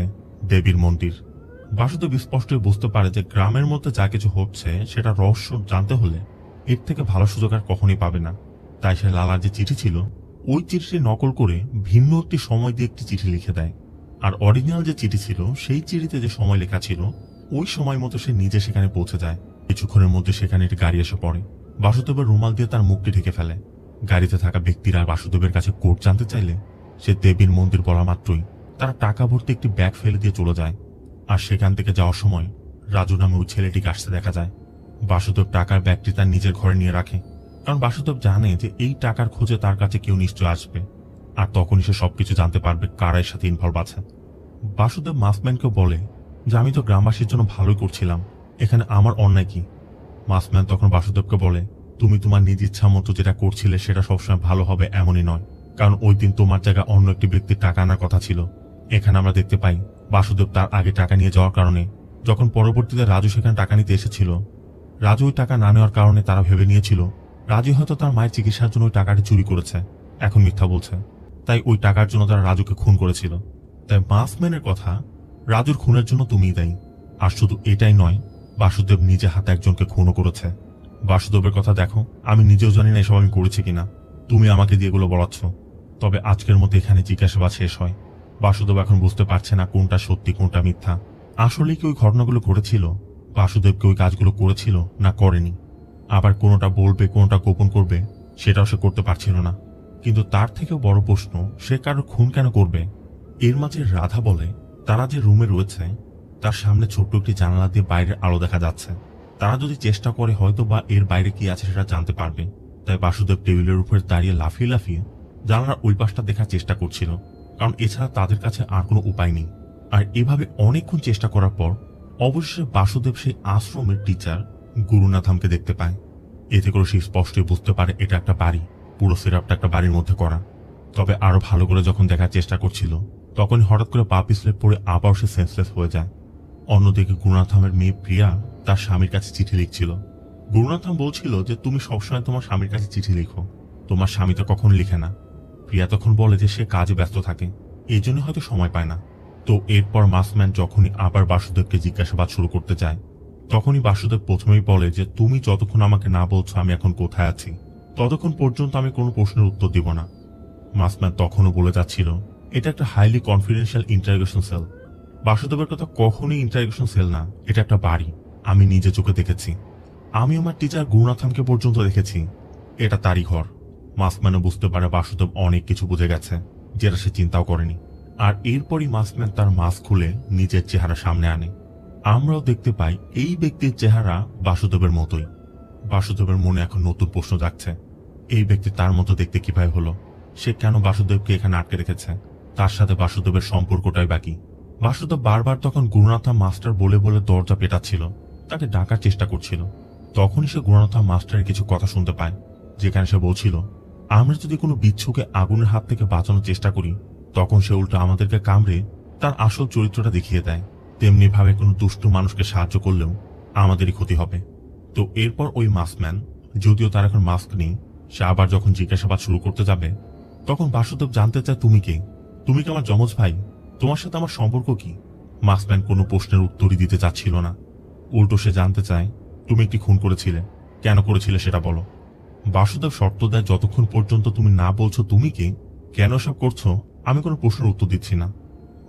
দেবীর মন্দির। বাসুদেব স্পষ্টই বুঝতে পারে যে গ্রামের মধ্যে যা কিছু হচ্ছে সেটা রহস্য জানতে হলে এর থেকে ভালো সুযোগ আর কখনই পাবে না। তাই সে লালার যে চিঠি ছিল ওই চিঠিটি নকল করে ভিন্ন একটি সময় দিয়ে একটি চিঠি লিখে দেয়। আর অরিজিনাল যে চিঠি ছিল সেই চিঠিতে যে সময় লেখা ছিল ওই সময় মতো সে নিজে সেখানে পৌঁছে যায়। কিছুক্ষণের মধ্যে সেখানে একটি গাড়ি এসে পড়ে। বাসুদেবের রুমাল দিয়ে তার মুখটি ঢেকে ফেলে। গাড়িতে থাকা ব্যক্তিরা বাসুদেবের কাছে কোড জানতে চাইলে সে দেবীর মন্দির বলা মাত্রই তারা টাকা ভর্তি একটি ব্যাগ ফেলে দিয়ে চলে যায়। আর সেখান থেকে যাওয়ার সময় রাজু নামে ওই ছেলেটিকে আসতে দেখা যায়। বাসুদেব টাকার ব্যাগটি তার নিজের ঘরে নিয়ে রাখে, কারণ বাসুদেব জানে যে এই টাকার খোঁজে তার কাছে কেউ নিশ্চয় আসবে, আর তখনই সে সবকিছু জানতে পারবে কারা এর সাথে ইনভলভ আছে। বাসুদেব মাসম্যানকে বলে যে আমি তো গ্রামবাসীর জন্য ভালোই করছিলাম, এখানে আমার অন্যায় কি? মাসম্যান তখন বাসুদেবকে বলে তুমি তোমার নিজ ইচ্ছা মতো যেটা করছিলে সেটা সবসময় ভালো হবে এমনই নয়, কারণ ওই দিন তোমার জায়গায় অন্য একটি ব্যক্তির টাকা আনার কথা ছিল। এখানে আমরা দেখতে পাই বাসুদেব তার আগে টাকা নিয়ে যাওয়ার কারণে যখন পরবর্তীতে রাজু সেখানে টাকা নিতে এসেছিল, রাজু ওই টাকা না নেওয়ার কারণে তারা ভেবে নিয়েছিল রাজু হয়তো তার মায়ের চিকিৎসার জন্য ওই টাকাটি চুরি করেছে, এখন মিথ্যা বলছে, তাই ওই টাকার জন্য তারা রাজুকে খুন করেছিল। তাই মাসম্যানের কথা রাজুর খুনের জন্য তুমিই দায়ী। আর শুধু এটাই নয়, বাসুদেব নিজে হাতে একজনকে খুনও করেছে। বাসুদেবের কথা দেখো, আমি নিজেও জানি না এসব আমি করেছি কিনা, তুমি আমাকে দিয়ে এগুলো বলাচ্ছ। তবে আজকের মতো এখানে জিজ্ঞাসাবাদ শেষ হয়। বাসুদেব এখন বুঝতে পারছে না কোনটা সত্যি কোনটা মিথ্যা। আসলে কি ওই ঘটনাগুলো ঘটেছিল, বাসুদেবকে ওই কাজগুলো করেছিল না করেনি, আবার কোনটা বলবে কোনটা গোপন করবে সেটাও সে করতে পারছিল না। কিন্তু তার থেকেও বড় প্রশ্ন, সে কারো খুন কেন করবে? এর মাঝে রাধা বলে তারা যে রুমে রয়েছে তার সামনে ছোট্ট একটি জানালা দিয়ে বাইরের আলো দেখা যাচ্ছে, তারা যদি চেষ্টা করে হয়তো বা এর বাইরে কি আছে সেটা জানতে পারবে। তাই বাসুদেব টেবিলের উপর দাঁড়িয়ে লাফিয়ে লাফিয়ে জানালার ওই পাশটা দেখার চেষ্টা করছিল, কারণ এছাড়া তাদের কাছে আর কোনো উপায় নেই। আর এভাবে অনেকক্ষণ চেষ্টা করার পর অবশেষে বাসুদেব সেই আশ্রমের টিচার গুরুনাথামকে দেখতে পায়। এতে করে সে স্পষ্টই বুঝতে পারে এটা একটা বাড়ি, পুরো সেটআপটা একটা বাড়ির মধ্যে করা। তবে আরো ভালো করে যখন দেখার চেষ্টা করছিল তখনই হঠাৎ করে পা পিছলে পড়ে আবার সে সেন্সলেস হয়ে যায়। অন্যদিকে গুরুনাথামের মেয়ে প্রিয়া তার স্বামীর কাছে চিঠি লিখছিল। গুরুনাথম বলছিল যে তুমি সবসময় তোমার স্বামীর কাছে চিঠি লিখো, তোমার স্বামী তো কখনো লিখে না। প্রিয়া তখন বলে যে সে কাজে ব্যস্ত থাকে, এই জন্য হয়তো সময় পায় না। তো এরপর মাসম্যান যখনই আবার বাসুদেবকে জিজ্ঞাসাবাদ শুরু করতে যায়, তখনই বাসুদেব প্রথমেই বলে যে তুমি যতক্ষণ আমাকে না বলছো আমি এখন কোথায় আছি, ততক্ষণ পর্যন্ত আমি কোনো প্রশ্নের উত্তর দিব না। মাসম্যান তখনও বলে যাচ্ছিল এটা একটা হাইলি কনফিডেন্সিয়াল ইন্টারোগেশন সেল। বাসুদেবের কথা কখনোই ইন্টারোগেশন সেল না, এটা একটা বাড়ি। আমি নিজে চোখে দেখেছি, আমি আমার টিচার গুরুনাথমকে পর্যন্ত দেখেছি, এটা তারই ঘর। মাসম্যানও বুঝতে পারে বাসুদেব অনেক কিছু বুঝে গেছে, যেটা সে চিন্তাও করেনি। আর এরপরই মাসম্যান তার মাস্ক খুলে নিজের চেহারা সামনে আনে। আমরাও দেখতে পাই এই ব্যক্তির চেহারা বাসুদেবের মতোই। বাসুদেবের মনে এখন নতুন প্রশ্ন জাগছে, এই ব্যক্তি তার মতো দেখতে কিভাবে হলো? সে কেন বাসুদেবকে এখানে আটকে রেখেছে? তার সাথে বাসুদেবের সম্পর্কটাই বাকি। বাসুদেব বারবার তখন গুরুনাথম মাস্টার বলে বলে দরজা পেটাচ্ছিল, তাকে ডাকার চেষ্টা করছিল। তখনই সে গুরুনাথম মাস্টারের কিছু কথা শুনতে পায়, যেখানে সে বলছিল আমরা যদি কোনো বিচ্ছুকে আগুনের হাত থেকে বাঁচানোর চেষ্টা করি, তখন সে উল্টো আমাদেরকে কামড়ে তার আসল চরিত্রটা দেখিয়ে দেয়। তেমনি ভাবে কোনো দুষ্ট মানুষকে সাহায্য করলেও আমাদেরই ক্ষতি হবে। তো এরপর ওই মাস্কম্যান, যদিও তার এখন মাস্ক নেই, সে আবার যখন জিজ্ঞাসাবাদ শুরু করতে যাবে, তখন বাসুদেব জানতে চায় তুমি কে? তুমি কি আমার যমজ ভাই? তোমার সাথে আমার সম্পর্ক কি? মাস্কম্যান কোনো প্রশ্নের উত্তরই দিতে চাচ্ছিল না। উল্টো সে জানতে চায় তুমি একটি খুন করেছিলে, কেন করেছিলে সেটা বলো। বাসুদেব শর্ত দেয় যতক্ষণ পর্যন্ত তুমি না বলছো তুমি কে, কেন সব করছো, আমি কোনো প্রশ্নের উত্তর দিচ্ছি না।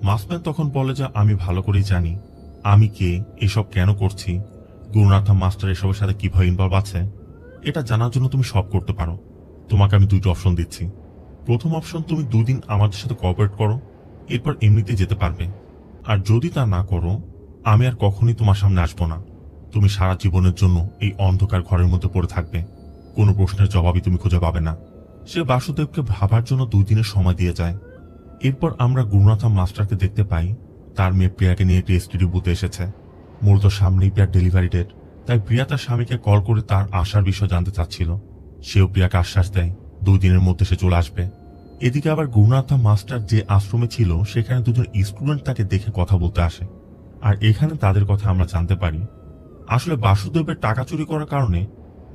মাসম্যান তখন বলে যে আমি ভালো করেই জানি আমি কে, এসব কেন করছি, গুরুনাথম মাস্টার এসবের সাথে কিভাবে ইনভলভ আছে, এটা জানার জন্য তুমি সব করতে পারো। তোমাকে আমি দুইটা অপশন দিচ্ছি। প্রথম অপশন, তুমি 2 দিন আমাদের সাথে কোঅপারেট করো, এরপর এমনিতে যেতে পারবে। আর যদি তা না করো, আমি আর কখনই তোমার সামনে আসবো না। তুমি সারা জীবনের জন্য এই অন্ধকার ঘরের মধ্যে পড়ে থাকবে, কোনো প্রশ্নের জবাবই তুমি খুঁজে পাবে না। সে বাসুদেবকে ভাবার জন্য 2 দিনের সময় দিয়ে যায়। এরপর আমরা গুরুনাথম মাস্টারকে দেখতে পাই তার মেয়ে প্রিয়াকে নিয়ে একটি এসটিডি বুথে এসেছে। মূলত সামনেই প্রিয়ার ডেলিভারি ডেট, তাই প্রিয়া তার স্বামীকে কল করে তার আসার বিষয় জানতে চাচ্ছিল। সেও প্রিয়াকে আশ্বাস দেয় 2 দিনের মধ্যে সে চলে আসবে। এদিকে আবার গুরুনাথম মাস্টার যে আশ্রমে ছিল সেখানে 2জন স্টুডেন্ট তাকে দেখে কথা বলতে আসে। আর এখানে তাদের কথা আমরা জানতে পারি আসলে বাসুদেবের টাকা চুরি করার কারণে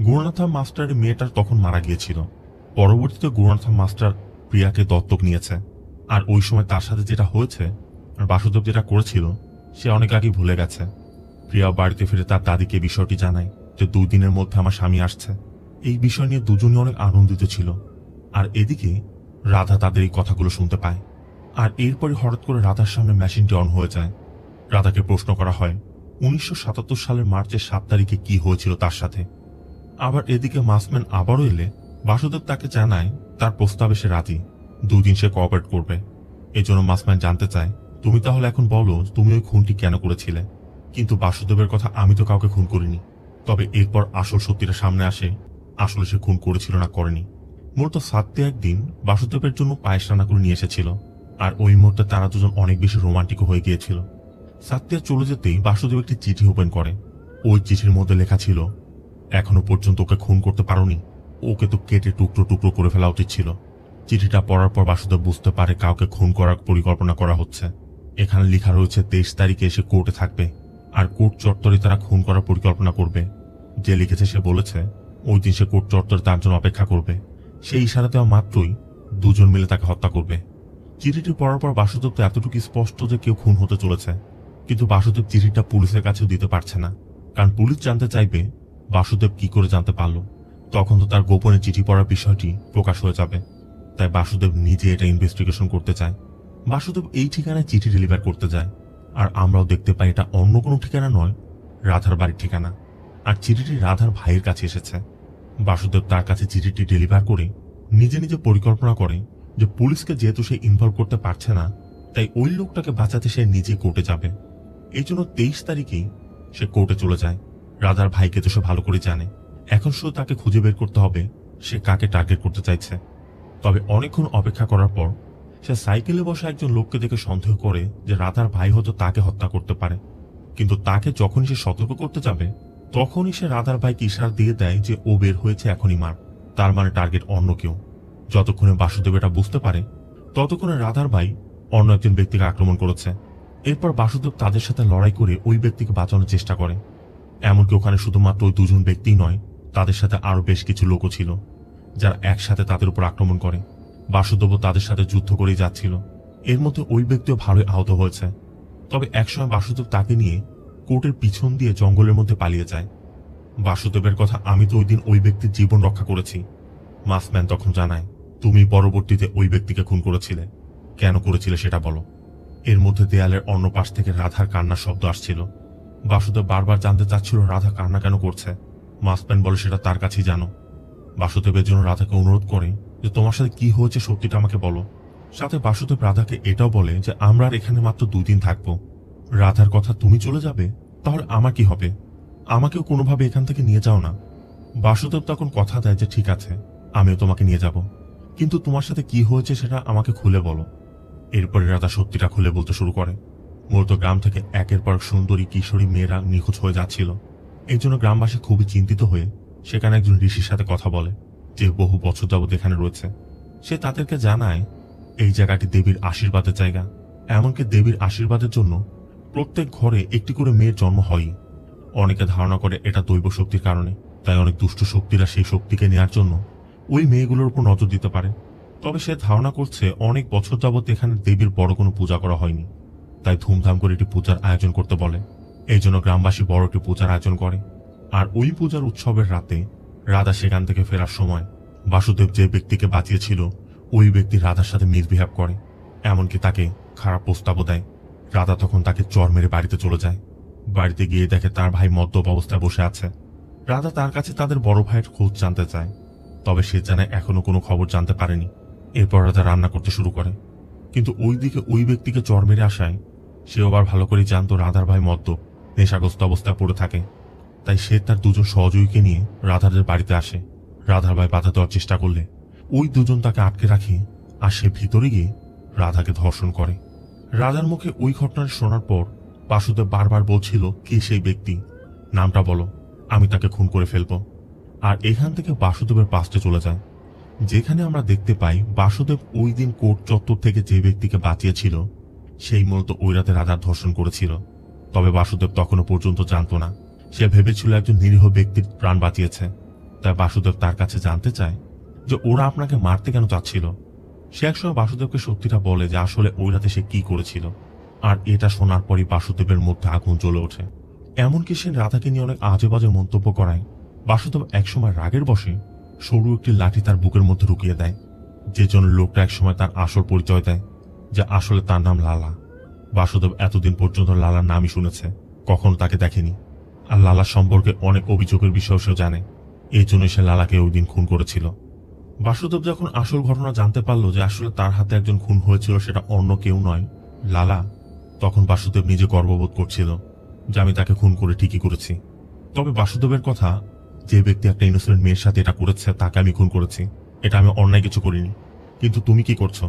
গুরুনাথম মাস্টারের মেয়েটার তখন মারা গিয়েছিল। পরবর্তীতে গুরুনাথম মাস্টার প্রিয়াকে দত্তক নিয়েছে। আর ওই সময় তার সাথে যেটা হয়েছে আর বাসুদেব যেটা করেছিল সে অনেক আগেই ভুলে গেছে। প্রিয়া বাড়িতে ফিরে তার দাদিকে বিষয়টি জানায় যে 2 দিনের মধ্যে আমার স্বামী আসছে। এই বিষয় নিয়ে দুজনই অনেক আনন্দিত ছিল। আর এদিকে রাধা তাদের এই কথাগুলো শুনতে পায়। আর এরপরই হঠাৎ করে রাধার সামনে মেশিনটি অন হয়ে যায়। রাধাকে প্রশ্ন করা হয় 1977 সালের মার্চের 7 তারিখে কি হয়েছিল তার সাথে। আবার এদিকে মাসম্যান আবারও এলে বাসুদেব তাকে জানায় তার প্রস্তাবে সে রাজি, 2 দিন সে কোঅপারেট করবে। এই জন্য মাসম্যান জানতে চায় তুমি তাহলে এখন বলো তুমি ওই খুনটি কেন করেছিলে। কিন্তু বাসুদেবের কথা আমি তো কাউকে খুন করিনি। তবে এরপর আসল সত্যিটা সামনে আসে, আসলে সে খুন করেছিল না করেনি। মূলত সাথে একদিন বাসুদেবের জন্য পায়েস রান্না করে নিয়ে এসেছিল। আর ওই মুহূর্তে তারা দুজন অনেক বেশি রোমান্টিক হয়ে গিয়েছিল। সাত্যিয়া চলে যেতেই বাসুদেব একটি চিঠি ওপেন করে। ওই চিঠির মধ্যে লেখা ছিল এখনো পর্যন্ত ওকে খুন করতে পারোনি, ওকে তো কেটে টুকরো টুকরো করে ফেলা উচিত ছিল। চিঠিটা পড়ার পর বাসুদেব বুঝতে পারে কাউকে খুন করার পরিকল্পনা করা হচ্ছে। এখানে লেখা রয়েছে 23 তারিখে এসে কোর্টে থাকবে, আর কোর্ট চত্বরে তারা খুন করার পরিকল্পনা করবে। যে লিখেছে সে বলেছে ওই দিন সে কোর্ট চত্বরে তার জন্য অপেক্ষা করবে। সেই ইশারা দেওয়া মাত্রই 2 জন মিলে তাকে হত্যা করবে। চিঠিটি পড়ার পর বাসুদেব তো এতটুকু স্পষ্ট যে কেউ খুন হতে চলেছে। কিন্তু বাসুদেব চিঠিটা পুলিশের কাছেও দিতে পারছে না, কারণ পুলিশ জানতে চাইবে বাসুদেব কি করে জানতে পারল। তখন তো তার গোপনে চিঠি পড়ার বিষয়টি প্রকাশ হয়ে যাবে। তাই বাসুদেব নিজে এটা ইনভেস্টিগেশন করতে চায়। বাসুদেব এই ঠিকানায় চিঠি ডেলিভার করতে যায়। আর আমরাও দেখতে পাই এটা অন্য কোনো ঠিকানা নয়, রাধার বাড়ির ঠিকানা। আর চিঠিটি রাধার ভাইয়ের কাছে এসেছে। বাসুদেব তার কাছে চিঠিটি ডেলিভার করে নিজে নিজে পরিকল্পনা করে যে পুলিশকে যেহেতু সে ইনভলভ করতে পারছে না, তাই ওই লোকটাকে বাঁচাতে সে নিজে কোর্টে যাবে। এই জন্য 23 তারিখেই সে কোর্টে চলে যায়। রাধার ভাইকে তো সে ভালো করে জানে, এখন শুধু তাকে খুঁজে বের করতে হবে সে কাকে টার্গেট করতে চাইছে। তবে অনেকক্ষণ অপেক্ষা করার পর সে সাইকেলে বসা একজন লোককে দেখে সন্দেহ করে যে রাধার ভাই হয়তো তাকে হত্যা করতে পারে। কিন্তু তাকে যখনই সে সতর্ক করতে যাবে তখনই সে রাধার ভাইকে ইশারা দিয়ে দেয় যে ও বের হয়েছে এখনই মার, তার মানে টার্গেট অন্য কেউ। যতক্ষণে বাসুদেব এটা বুঝতে পারে ততক্ষণে রাধার ভাই অন্য একজন ব্যক্তিকে আক্রমণ করেছে। এরপর বাসুদেব তাদের সাথে লড়াই করে ওই ব্যক্তিকে বাঁচানোর চেষ্টা করে। এমনকি ওখানে শুধুমাত্র ওই দুজন ব্যক্তিই নয়, তাদের সাথে আরো বেশ কিছু লোকও ছিল, যারা একসাথে তাদের উপর আক্রমণ করে। বাসুদেবও তাদের সাথে যুদ্ধ করেই যাচ্ছিল। এর মধ্যে ওই ব্যক্তিও ভালোই আহত হয়েছে। তবে একসময় বাসুদেব তাকে নিয়ে কোর্টের পিছন দিয়ে জঙ্গলের মধ্যে পালিয়ে যায়। বাসুদেবের কথা, আমি তো ওই দিন ওই ব্যক্তির জীবন রক্ষা করেছি। মাসম্যান তখন জানায়, তুমি পরবর্তীতে ওই ব্যক্তিকে খুন করেছিলে। কেন করেছিলে সেটা বলো। এর মধ্যে দেয়ালের অন্য পাশ থেকে রাধার কান্নার শব্দ আসছিল। বাসুদেব বারবার জানতে চাচ্ছিল রাধা কান্না কেন করছে। মাসম্যান বলে সেটা তার কাছেই জানো। বাসুদেবের জন্য রাধাকে অনুরোধ করে যে তোমার সাথে কি হয়েছে সত্যিটা আমাকে বলো। সাথে বাসুদেব রাধাকে এটাও বলে যে আমরা আর এখানে মাত্র 2 দিন থাকবো। রাধার কথা তুমি চলে যাবে, তাহলে আমার কি হবে? আমাকেও কোনোভাবে এখান থেকে নিয়ে যাও না। বাসুদেব তখন কথা দেয় যে ঠিক আছে, আমিও তোমাকে নিয়ে যাব, কিন্তু তোমার সাথে কি হয়েছে সেটা আমাকে খুলে বলো। এরপরে রাধা সত্যিটা খুলে বলতে শুরু করে। মূলত গ্রাম থেকে একের পর সুন্দরী কিশোরী মেয়েরা নিখোঁজ হয়ে যাচ্ছিল। এই জন্য গ্রামবাসী খুবই চিন্তিত হয়ে সেখানে একজন ঋষির সাথে কথা বলে, যে বহু বছর যাবৎ এখানে রয়েছে। সে তাদেরকে জানায় এই জায়গাটি দেবীর আশীর্বাদের জায়গা। এমনকি দেবীর আশীর্বাদের জন্য প্রত্যেক ঘরে একটি করে মেয়ের জন্ম হয়ই। অনেকে ধারণা করে এটা দৈব শক্তির কারণে, তাই অনেক দুষ্ট শক্তিরা সেই শক্তিকে নেয়ার জন্য ওই মেয়েগুলোর উপর নজর দিতে পারে। তবে সে ধারণা করছে অনেক বছর যাবৎ এখানে দেবীর বড় কোনো পূজা করা হয়নি, তাই ধুমধাম করে একটি পূজার আয়োজন করতে বলে। এই জন্য গ্রামবাসী বড় একটি পূজার আয়োজন করে। আর ওই পূজার উৎসবের রাতে রাধা সেখান থেকে ফেরার সময় বাসুদেব যে ব্যক্তিকে বাঁচিয়েছিল ওই ব্যক্তি রাধার সাথে মিসবিহেভ করে, এমনকি তাকে খারাপ প্রস্তাবও দেয়। রাধা তখন তাকে চর মেরে বাড়িতে চলে যায়। বাড়িতে গিয়ে দেখে তার ভাই মদ্যপ অবস্থায় বসে আছে। রাধা তার কাছে তাদের বড় ভাইয়ের খোঁজ জানতে চায়, তবে সে জানায় এখনো কোনো খবর জানতে পারেনি। এরপর রাধা রান্না করতে শুরু করে, কিন্তু ওই দিকে ওই ব্যক্তিকে চর মেরে আসায় সেও আবার ভালো করে জানতো রাধার ভাই মদ্য নেশাগ্রস্ত অবস্থায় পড়ে থাকে। তাই সে তার দুজন সহযোগীকে নিয়ে রাধাদের বাড়িতে আসে। রাধার ভাই বাধা দেওয়ার চেষ্টা করলে ওই দুজন তাকে আটকে রাখে, আর সে ভিতরে গিয়ে রাধাকে ধর্ষণ করে। রাধার মুখে ওই ঘটনা শোনার পর বাসুদেব বারবার বলছিল, কে সেই ব্যক্তি, নামটা বলো, আমি তাকে খুন করে ফেলবো। আর এখান থেকে বাসুদেবের পাশে চলে যায়, যেখানে আমরা দেখতে পাই বাসুদেব ওই দিন কোর্ট চত্বর থেকে যে ব্যক্তিকে বাঁচিয়েছিল সেই মূলত ওই রাতে রাধার ধর্ষণ করেছিল। তবে বাসুদেব তখনও পর্যন্ত জানতো না। সে ভেবেছিল একজন নিরীহ ব্যক্তির প্রাণ বাঁচিয়েছে। তাই বাসুদেব তার কাছে জানতে চায় যে ওরা আপনাকে মারতে কেন চাচ্ছিল। সে একসময় বাসুদেবকে সত্যিটা বলে যে আসলে ওই রাতে সে কি করেছিল। আর এটা শোনার পরই বাসুদেবের মধ্যে আগুন জ্বলে ওঠে। এমনকি সে রাধাকে নিয়ে অনেক আজে বাজে মন্তব্য করায়। বাসুদেব একসময় রাগের বশে সরু একটি লাঠি তার বুকের মধ্যে ঢুকিয়ে দেয়, যে জন্য লোকটা একসময় তার আসল পরিচয় দেয়, যে আসলে তার নাম লালা। বাসুদেব এতদিন পর্যন্ত লালার নামই শুনেছে, কখনো তাকে দেখেনি। আর লালা সম্পর্কে অনেক অভিযোগের বিষয় সেও জানে, এই জন্য সে লালাকে ওই দিন খুন করেছিল। বাসুদেব যখন আসল ঘটনা জানতে পারল যে আসলে তার হাতে একজন খুন হয়েছিল, সেটা অন্য কেউ নয়, লালা, তখন বাসুদেব নিজে গর্ববোধ করছিল যে আমি তাকে খুন করে ঠিকই করেছি। তবে বাসুদেবের কথা, যে ব্যক্তি একটা ইনোসেন্ট মেয়ের সাথে এটা করেছে তাকে আমি খুন করেছি, এটা আমি অন্যায় কিছু করিনি। কিন্তু তুমি কি করছো?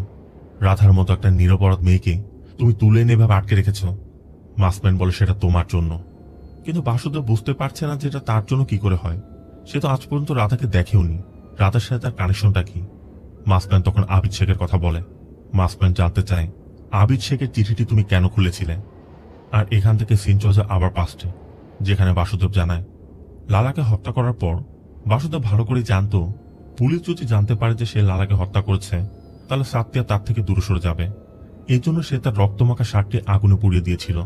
রাধার মতো একটা নিরপরাধ মেয়েকে তুমি তুলে এনে এভাবে আটকে রেখেছ। মাসম্যান বলে সেটা তোমার জন্য। কিন্তু বাসুদেব বুঝতে পারছে না যে এটা তার জন্য কি করে হয়। সে তো আজ পর্যন্ত রাধাকে দেখেওনি, রাধার সাথে তার কানেকশনটা কি। মাসম্যান তখন আবিদ শেখের কথা বলে। মাসম্যান জানতে চায় আবিদ শেখের চিঠিটি তুমি কেন খুলেছিলে। আর এখান থেকে সিন চলে যায় আবার পাস্টে, যেখানে বাসুদেব জানায় লালাকে হত্যা করার পর বাসুদেব ভালো করে জানতো পুলিশ যদি জানতে পারে যে সে লালাকে হত্যা করেছে তাহলে সাত্তিয়া তার থেকে দূরে সরে যাবে। এই জন্য সে তার রক্তমাখা শার্টটি আগুনে পুড়িয়ে দিয়েছিল।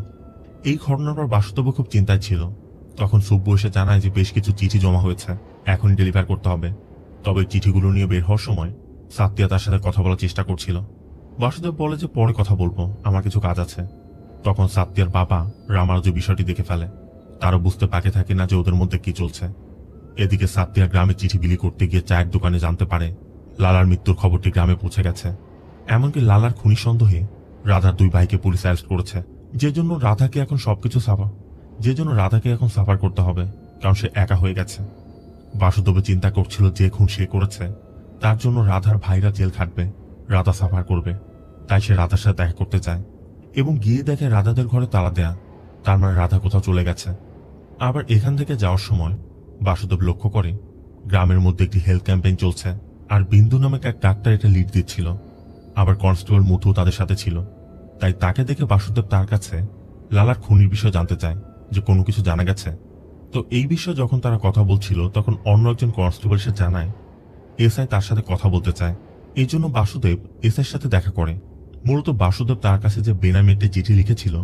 এই ঘটনার পর বাসুদেব খুব চিন্তায় ছিল। তখন সুব্বু এসে জানায় যে বেশ কিছু চিঠি জমা হয়েছে, এখনই ডেলিভার করতে হবে। তবে চিঠিগুলো নিয়ে বের হওয়ার সময় সাত্তিয়া তার সাথে কথা বলার চেষ্টা করছিল। বাসুদেব বলে যে পরে কথা বলবো, আমার কিছু কাজ আছে। তখন সাত্তিয়ার বাবা রামানুজ বিষয়টি দেখে ফেলে। তারও বুঝতে পাকে থাকে না যে ওদের মধ্যে কি চলছে। এদিকে সাত্তিয়া গ্রামে চিঠি বিলি করতে গিয়ে চায়ের দোকানে জানতে পারে লালার মৃত্যুর খবরটি গ্রামে পৌঁছে গেছে। এমনকি লালার খুনি সন্দেহে রাধার 2 ভাইকে পুলিশ অ্যারেস্ট করেছে, যে জন্য রাধাকে এখন সাফার করতে হবে, কারণ সে একা হয়ে গেছে। বাসুদেব চিন্তা করছিল যে খুন সে করেছে তার জন্য রাধার ভাইরা জেল খাটবে, রাধা সাফার করবে। তাই সে রাধার সাথে দেখা করতে চায় এবং গিয়ে দেখে রাধাদের ঘরে তালা দেয়া, তার মানে রাধা কোথাও চলে গেছে। আবার এখান থেকে যাওয়ার সময় বাসুদেব লক্ষ্য করে গ্রামের মধ্যে একটি হেলথ ক্যাম্পেইন চলছে, আর বিন্দু নামক এক ডাক্তার এটা লিড দিচ্ছিল। আবার কনস্টেবল মুথু তাদের সাথে ছিল। তাই তাকে দেখে বাসুদেব তার কাছে লালার খুনির বিষয় জানতে চায়, যে কোনো কিছু জানা গেছে। তো এই বিষয়ে যখন তারা কথা বলছিল তখন অন্য একজন কনস্টেবল এসে জানায় এসআই তার সাথে কথা বলতে চায়। এই জন্য বাসুদেব এসআইয়ের সাথে দেখা করে। মূলত বাসুদেব তার কাছে যে বেনামি একটি চিঠি লিখেছিল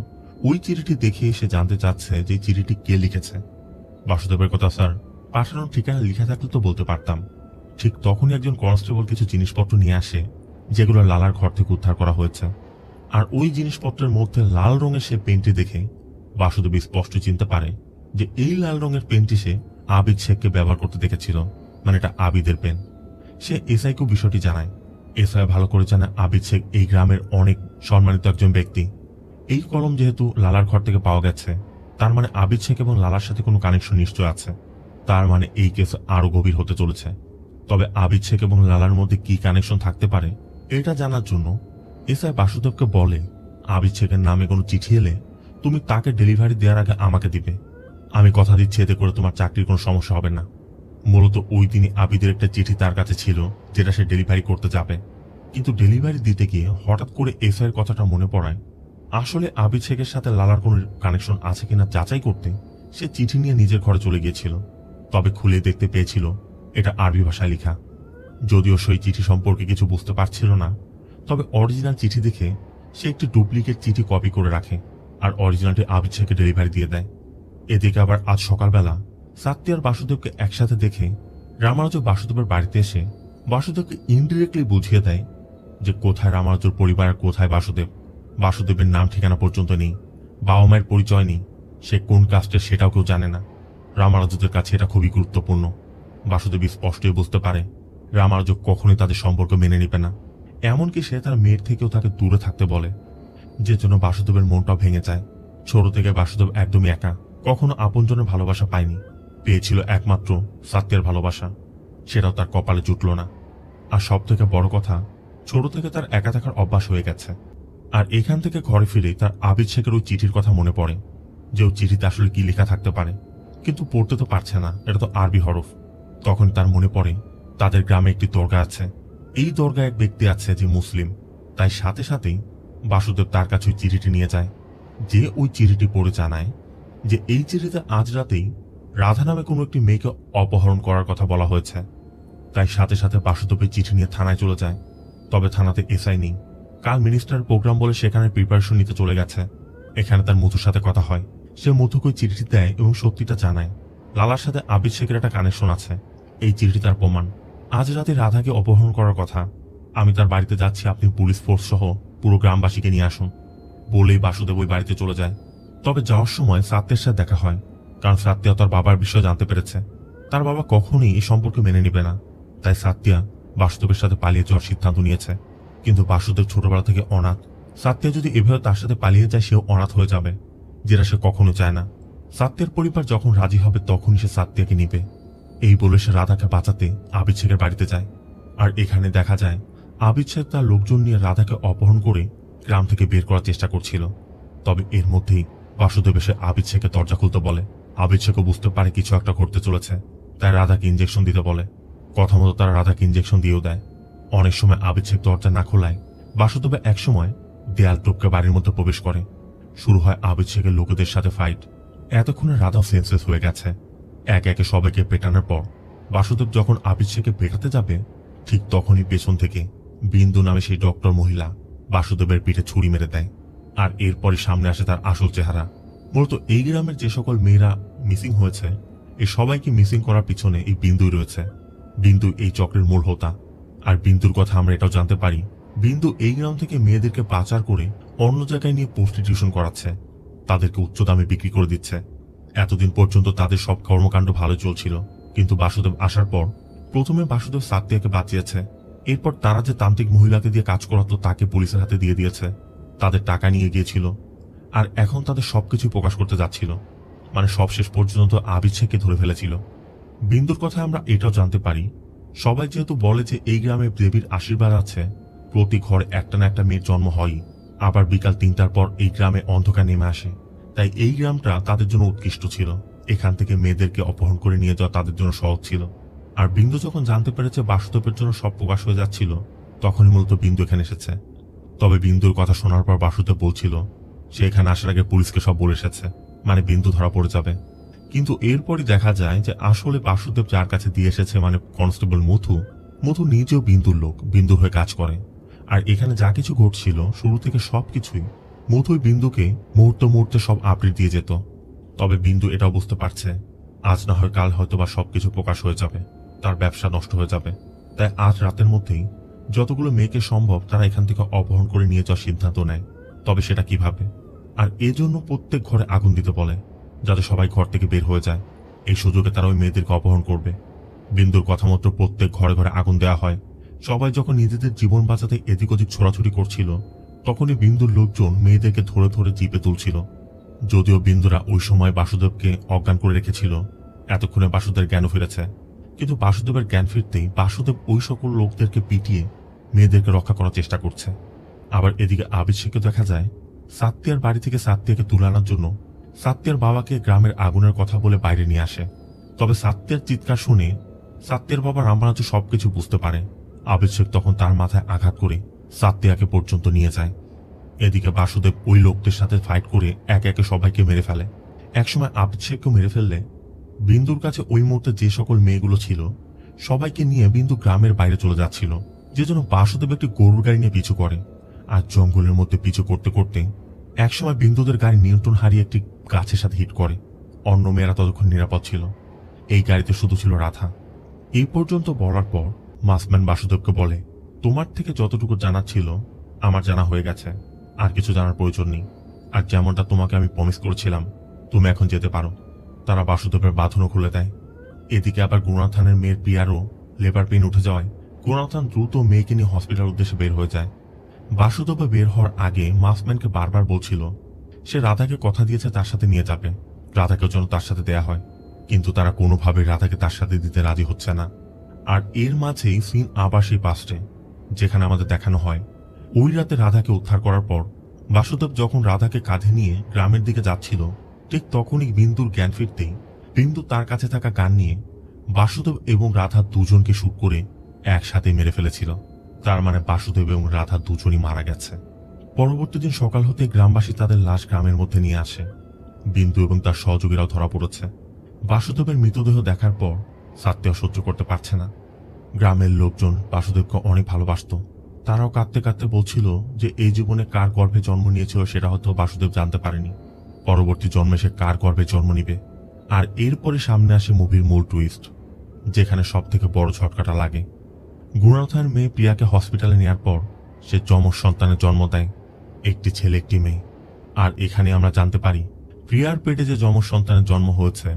ওই চিঠিটি দেখে সে জানতে চাচ্ছে যে এই চিঠিটি কে লিখেছে। বাসুদেবের কথা, স্যার, পাঠানোর ঠিকানা লিখা থাকলে তো বলতে পারতাম। ঠিক তখনই একজন কনস্টেবল কিছু জিনিসপত্র নিয়ে আসে যেগুলো লালার ঘর থেকে উদ্ধার করা হয়েছে। আর ওই জিনিসপত্রের মধ্যে লাল রঙের সে পেনটি দেখে বাসুদেব স্পষ্ট চিনতে পারে যে এই লাল রঙের পেনটি সে আবিদ শেখকে ব্যবহার করতে দেখেছিল, মানে এটা আবিদের পেন। সে এসআইকেও বিষয়টি জানায়। এসআই ভালো করে জানে আবিদ শেখ এই গ্রামের অনেক সম্মানিত একজন ব্যক্তি। এই কলম যেহেতু লালার ঘর থেকে পাওয়া গেছে, তার মানে আবিদ শেখ এবং লালার সাথে কোনো কানেকশন নিশ্চয় আছে। তার মানে এই কেস আরো গভীর হতে চলেছে। তবে আবিদ শেখ এবং লালার মধ্যে কি কানেকশন থাকতে পারে এটা জানার জন্য এসআই বাসুদেবকে বলে, আবিদ শেখের নামে কোনো চিঠি এলে তুমি তাকে ডেলিভারি দেওয়ার আগে আমাকে দিবে। আমি কথা দিচ্ছি এতে করে তোমার চাকরির কোনো সমস্যা হবে না। মূলত ওই দিনই আবিদের একটা চিঠি তার কাছে ছিল যেটা সে ডেলিভারি করতে যাবে, কিন্তু ডেলিভারি দিতে গিয়ে হঠাৎ করে এসআই এর কথাটা মনে পড়ায়। আসলে আবিদ শেখের সাথে লালার কোনো কানেকশন আছে কিনা যাচাই করতে সে চিঠি নিয়ে নিজের ঘরে চলে গিয়েছিল। তবে খুলে দেখতে পেয়েছিল এটা আরবি ভাষায় লেখা। যদিও সেই চিঠি সম্পর্কে কিছু বুঝতে পারছিল না, তবে অরিজিনাল চিঠি দেখে সে একটি ডুপ্লিকেট চিঠি কপি করে রাখে আর অরিজিনালটি আবিদ শেখকে ডেলিভারি দিয়ে দেয়। এদিকে আবার আজ সকালবেলা সাত্তি আর বাসুদেবকে একসাথে দেখে রামানুজ বাসুদেবের বাড়িতে এসে বাসুদেবকে ইনডিরেক্টলি বুঝিয়ে দেয় যে কোথায় রামানুজের পরিবার আর কোথায় বাসুদেব। বাসুদেবের নাম ঠিকানা পর্যন্ত নেই, বাবা মায়ের পরিচয় নেই, সে কোন কাস্টের সেটাও কেউ জানে না। রামানুজদের কাছে এটা খুবই গুরুত্বপূর্ণ। বাসুদেব স্পষ্টই বুঝতে পারে রামানুজ কখনোই তাদের সম্পর্ক মেনে নিবে না। এমনকি সে তার মেয়ের থেকেও তাকে দূরে থাকতে বলে, যে জন্য বাসুদেবের মনটাও ভেঙে যায়। ছোট থেকে বাসুদেব একদমই একা, কখনো আপনজনের ভালোবাসা পায়নি। পেয়েছিল একমাত্র সাত্যের ভালোবাসা, সেটাও তার কপালে জুটল না। আর সব থেকে বড় কথা, ছোট থেকে তার একা থাকার অভ্যাস হয়ে গেছে। আর এখান থেকে ঘরে ফিরে তার আবিদ শেখের ওই চিঠির কথা মনে পড়ে, যে ওই চিঠিতে আসলে কি লেখা থাকতে পারে, কিন্তু পড়তে তো পারছে না, এটা তো আরবি হরফ। তখন তার মনে পড়ে তাদের গ্রামে একটি দরগা আছে, এই দরগায় এক ব্যক্তি আছে যে মুসলিম। তাই সাথে সাথেই বাসুদেব তার কাছে ওই চিঠিটি নিয়ে যায়, যে ওই চিঠিটি পড়ে জানায় যে এই চিঠিতে আজ রাতেই রাধা নামে কোনো একটি মেয়েকে অপহরণ করার কথা বলা হয়েছে। তাই সাথে সাথে বাসুদেবের চিঠি নিয়ে থানায় চলে যায়। তবে থানাতে এসআই নেই, কাল মিনিস্টার প্রোগ্রাম বলে সেখানে প্রিপারেশন নিতে চলে গেছে। এখানে তার মধুর সাথে কথা হয়, সে মধুকে ওই চিঠিটি দেয় এবং সত্যিটা জানায় লালার সাথে আবিদ শেখের একটা কানেকশন আছে। এই চিঠিটি তার প্রমাণ। আজ রাতে রাধাকে অপহরণ করার কথা, আমি তার বাড়িতে যাচ্ছি, আপনি পুলিশ ফোর্স সহ পুরো গ্রামবাসীকে নিয়ে আসুন। বলেই বাসুদেব ওই বাড়িতে চলে যায়। তবে যাওয়ার সময় সাত্যের সাথে দেখা হয়, কারণ সাত্যা তার বাবার বিষয়ে জানতে পেরেছে। তার বাবা কখনোই এই সম্পর্কে মেনে নেবে না। তাই সাত্যা বাসুদেবের সাথে পালিয়ে যাওয়ার সিদ্ধান্ত নিয়েছে। কিন্তু বাসুদেব ছোটবেলা থেকে অনাথ। সাত্যা যদি এভাবে তার সাথে পালিয়ে যায় সেও অনাথ হয়ে যাবে, যেটা সে কখনো চায় না। সাত্যের পরিবার যখন রাজি হবে তখনই সে সাত্যাকে নিবে। এই বলে সে রাধাকে বাঁচাতে আবিদ শেখের বাড়িতে যায়। আর এখানে দেখা যায় আবিদ শেখ তার লোকজন নিয়ে রাধাকে অপহরণ করে গ্রাম থেকে বের করার চেষ্টা করছিল। তবে এর মধ্যেই বাসুদেব এসে আবিদ শেখকে দরজা খুলতে বলে। আবিদ শেখও বুঝতে পারে কিছু একটা ঘটতে চলেছে, তাই রাধাকে ইঞ্জেকশন দিতে বলে। কথা মতো তারা রাধাকে ইঞ্জেকশন দিয়েও দেয়। অনেক সময় আবিদ শেখ দরজা না খোলায় বাসুদেব একসময় দেয়াল টপকে বাড়ির মধ্যে প্রবেশ করে। শুরু হয় আবিদ শেখের লোকেদের সাথে ফাইট। এতক্ষণে রাধাও সেন্সলেস হয়ে গেছে। একে একে সবাইকে পেটানোর পর বাসুদেব যখন আবিদ শেখকে পেটাতে যাবে, ঠিক তখনই পেছন থেকে বিন্দু নামে সেই ডক্টর মহিলা বাসুদেবের পিঠে ছুরি মেরে দেয়। আর এরপরই সামনে আসে তার আসল চেহারা। মূলত এই গ্রামের যে সকল মেয়েরা মিসিং হয়েছে, এই সবাইকে মিসিং করার পিছনে এই বিন্দুই রয়েছে। বিন্দু এই চক্রের মূল হোতা। আর বিন্দুর কথা আমরা এটাও জানতে পারি, বিন্দু এই গ্রাম থেকে মেয়েদেরকে পাচার করে অন্য জায়গায় নিয়ে প্রস্টিটিউশন করাচ্ছে, তাদেরকে উচ্চ দামে বিক্রি করে দিচ্ছে। এতদিন পর্যন্ত তাদের সব কর্মকাণ্ড ভালো চলছিল, কিন্তু বাসুদেব আসার পর প্রথমে বাসুদেব সাত্যাকে বাঁচিয়েছে। এরপর তারা যে তান্ত্রিক মহিলাকে দিয়ে কাজ করাতো তাকে পুলিশের হাতে দিয়ে দিয়েছে, তাদের টাকা নিয়ে গিয়েছিল। আর এখন তাদের সবকিছু প্রকাশ করতে যাচ্ছিল, মানে সবশেষ পর্যন্ত আবিদ শেখকে ধরে ফেলেছিল। বিন্দুর কথা আমরা এটাও জানতে পারি, সবাই যেহেতু বলে যে এই গ্রামে দেবীর আশীর্বাদ আছে, প্রতি ঘরে একটা না একটা মেয়ের জন্ম হয়। আবার বিকাল 3টার পর এই গ্রামে অন্ধকার নেমে আসে। তাই এই গ্রামটা তাদের জন্য উৎকৃষ্ট ছিল। এখান থেকে মেয়েদেরকে অপহরণ করে নিয়ে যাওয়া তাদের জন্য সহজ ছিল। আর বিন্দু যখন জানতে পেরেছে বাসুদেবের জন্য সব প্রকাশ হয়ে যাচ্ছিল, তখনই মূলত বিন্দু এখানে এসেছে। তবে বিন্দুর কথা শোনার পর বাসুদেব বলছিল সে এখানে আসার আগে পুলিশকে সব বলে এসেছে, মানে বিন্দু ধরা পড়ে যাবে। কিন্তু এরপরই দেখা যায় যে আসলে বাসুদেব যার কাছে দিয়ে এসেছে মানে কনস্টেবল মধু, মধু নিজেও বিন্দুর লোক, বিন্দুর হয়ে কাজ করে। আর এখানে যা কিছু ঘটছিল শুরু থেকে সবকিছুই মধুই বিন্দুকে মুহূর্তে মুহূর্তে সব আপডেট দিয়ে যেত। তবে বিন্দু এটাও বুঝতে পারছে আজ না হয় কাল হয়তো বা সবকিছু প্রকাশ হয়ে যাবে, তার ব্যবসা নষ্ট হয়ে যাবে। তাই আজ রাতের মধ্যেই যতগুলো মেয়েকে সম্ভব তারা এখান থেকে অপহরণ করে নিয়ে যাওয়ার সিদ্ধান্ত নেয়। তবে সেটা কিভাবে? আর এজন্য প্রত্যেক ঘরে আগুন দিতে বলে, যাতে সবাই ঘর থেকে বের হয়ে যায়। এই সুযোগে তারা ওই মেয়েদেরকে অপহরণ করবে। বিন্দুর কথা মতো প্রত্যেক ঘরে ঘরে আগুন দেওয়া হয়। সবাই যখন নিজেদের জীবন বাঁচাতে এদিক ওদিক ছোড়াছুড়ি করছিল, তখনই বিন্দুর লোকজন মেয়েদেরকে ধরে ধরে জিপে তুলছিল। যদিও বিন্দুরা ওই সময় বাসুদেবকে অজ্ঞান করে রেখেছিল, এতক্ষণে বাসুদেবের জ্ঞানও ফিরেছে। কিন্তু বাসুদেবের জ্ঞান ফিরতেই বাসুদেব ওই সকল লোকদেরকে পিটিয়ে মেয়েদেরকে রক্ষা করার চেষ্টা করছে। আবার এদিকে আবিদ শেখকে দেখা যায় সাত্তিয়ার বাড়ি থেকে সাত্তিয়াকে তুলে আনার জন্য সাত্তিয়ার বাবাকে গ্রামের আগুনের কথা বলে বাইরে নিয়ে আসে। তবে সাত্তিয়ার চিৎকার শুনে সাত্তিয়ার বাবা রামরাজু সবকিছু বুঝতে পারে। আবিদ শেখ তখন তার মাথায় আঘাত করে সাত্তিয়াকে পর্যন্ত নিয়ে যায়। এদিকে বাসুদেব ওই লোকদের সাথে ফাইট করে একে একে সবাইকে মেরে ফেলে। একসময় আবিদ শেখকে মেরে ফেললে বিন্দুর কাছে ওই মুহূর্তে যে সকল মেয়েগুলো ছিল সবাইকে নিয়ে বিন্দু গ্রামের বাইরে চলে যাচ্ছিল, যে জন্য বাসুদেব একটি গরুর গাড়ি নিয়ে পিছু করে। আর জঙ্গলের মধ্যে পিছু করতে করতে একসময় বিন্দুদের গাড়ি নিয়ন্ত্রণ হারিয়ে একটি গাছের সাথে হিট করে। অন্য মেয়েরা ততক্ষণ নিরাপদ ছিল, এই গাড়িতে শুধু ছিল রাধা। এই পর্যন্ত বলার পর মাসম্যান বাসুদেবকে বলে, তোমার থেকে যতটুকু জানার ছিল আমার জানা হয়ে গেছে, আর কিছু জানার প্রয়োজন নেই। আর যেমনটা তোমাকে আমি প্রমিস করেছিলাম, তুমি এখন যেতে পারো। তারা বাসুদেবের বাঁধনও খুলে দেয়। এদিকে আবার গুণাথানের মেয়ের প্রিয়ারও লেবার পেইন উঠে যাওয়ায় গুণাথান দ্রুত মেয়েকে নিয়ে হসপিটাল উদ্দেশ্যে বের হয়ে যায়। বাসুদেব বের হওয়ার আগে মাসম্যানকে বারবার বলছিল সে রাধাকে কথা দিয়েছে তার সাথে নিয়ে যাবে, রাধাকেও যেন তার সাথে দেয়া হয়। কিন্তু তারা কোনোভাবে রাধাকে তার সাথে দিতে রাজি হচ্ছে না। আর এর মাঝেই সিন আবার সেই পাস্টে, যেখানে আমাদের দেখানো হয় ওই রাতে রাধাকে উদ্ধার করার পর বাসুদেব যখন রাধাকে কাঁধে নিয়ে গ্রামের দিকে যাচ্ছিল, ঠিক তখনই বিন্দুর জ্ঞান ফিরতেই বিন্দু তার কাছে থাকা গান নিয়ে বাসুদেব এবং রাধা দুজনকে শুট করে একসাথে মেরে ফেলেছিল। তার মানে বাসুদেব এবং রাধা দুজনই মারা গেছে। পরবর্তী দিন সকাল হতে গ্রামবাসী তাদের লাশ গ্রামের মধ্যে নিয়ে আসে। বিন্দু এবং তার সহযোগীরাও ধরা পড়েছে। বাসুদেবের মৃতদেহ দেখার পর সাত্তিয়া সহ্য করতে পারছে না। গ্রামের লোকজন বাসুদেবকে অনেক ভালোবাসত। তারাও কাঁদতে কাঁদতে বলছিল যে এই জীবনে কার গর্ভে জন্ম নিয়েছিল সেটা হয়তো বাসুদেব জানতে পারেনি। পরবর্তী জন্মে সে কার গর্ভে জন্ম নিবে। আর এরপরে সামনে আসে মুভির মূল টুইস্ট, যেখানে সব থেকে বড় ঝটকাটা লাগে। গুণাথানের মেয়ে প্রিয়াকে হসপিটালে নেওয়ার পর সে যমজ সন্তানের জন্ম দেয়, একটি ছেলে একটি মেয়ে। আর এখানে আমরা জানতে পারি প্রিয়ার পেটে যে যমজ সন্তানের জন্ম হয়েছে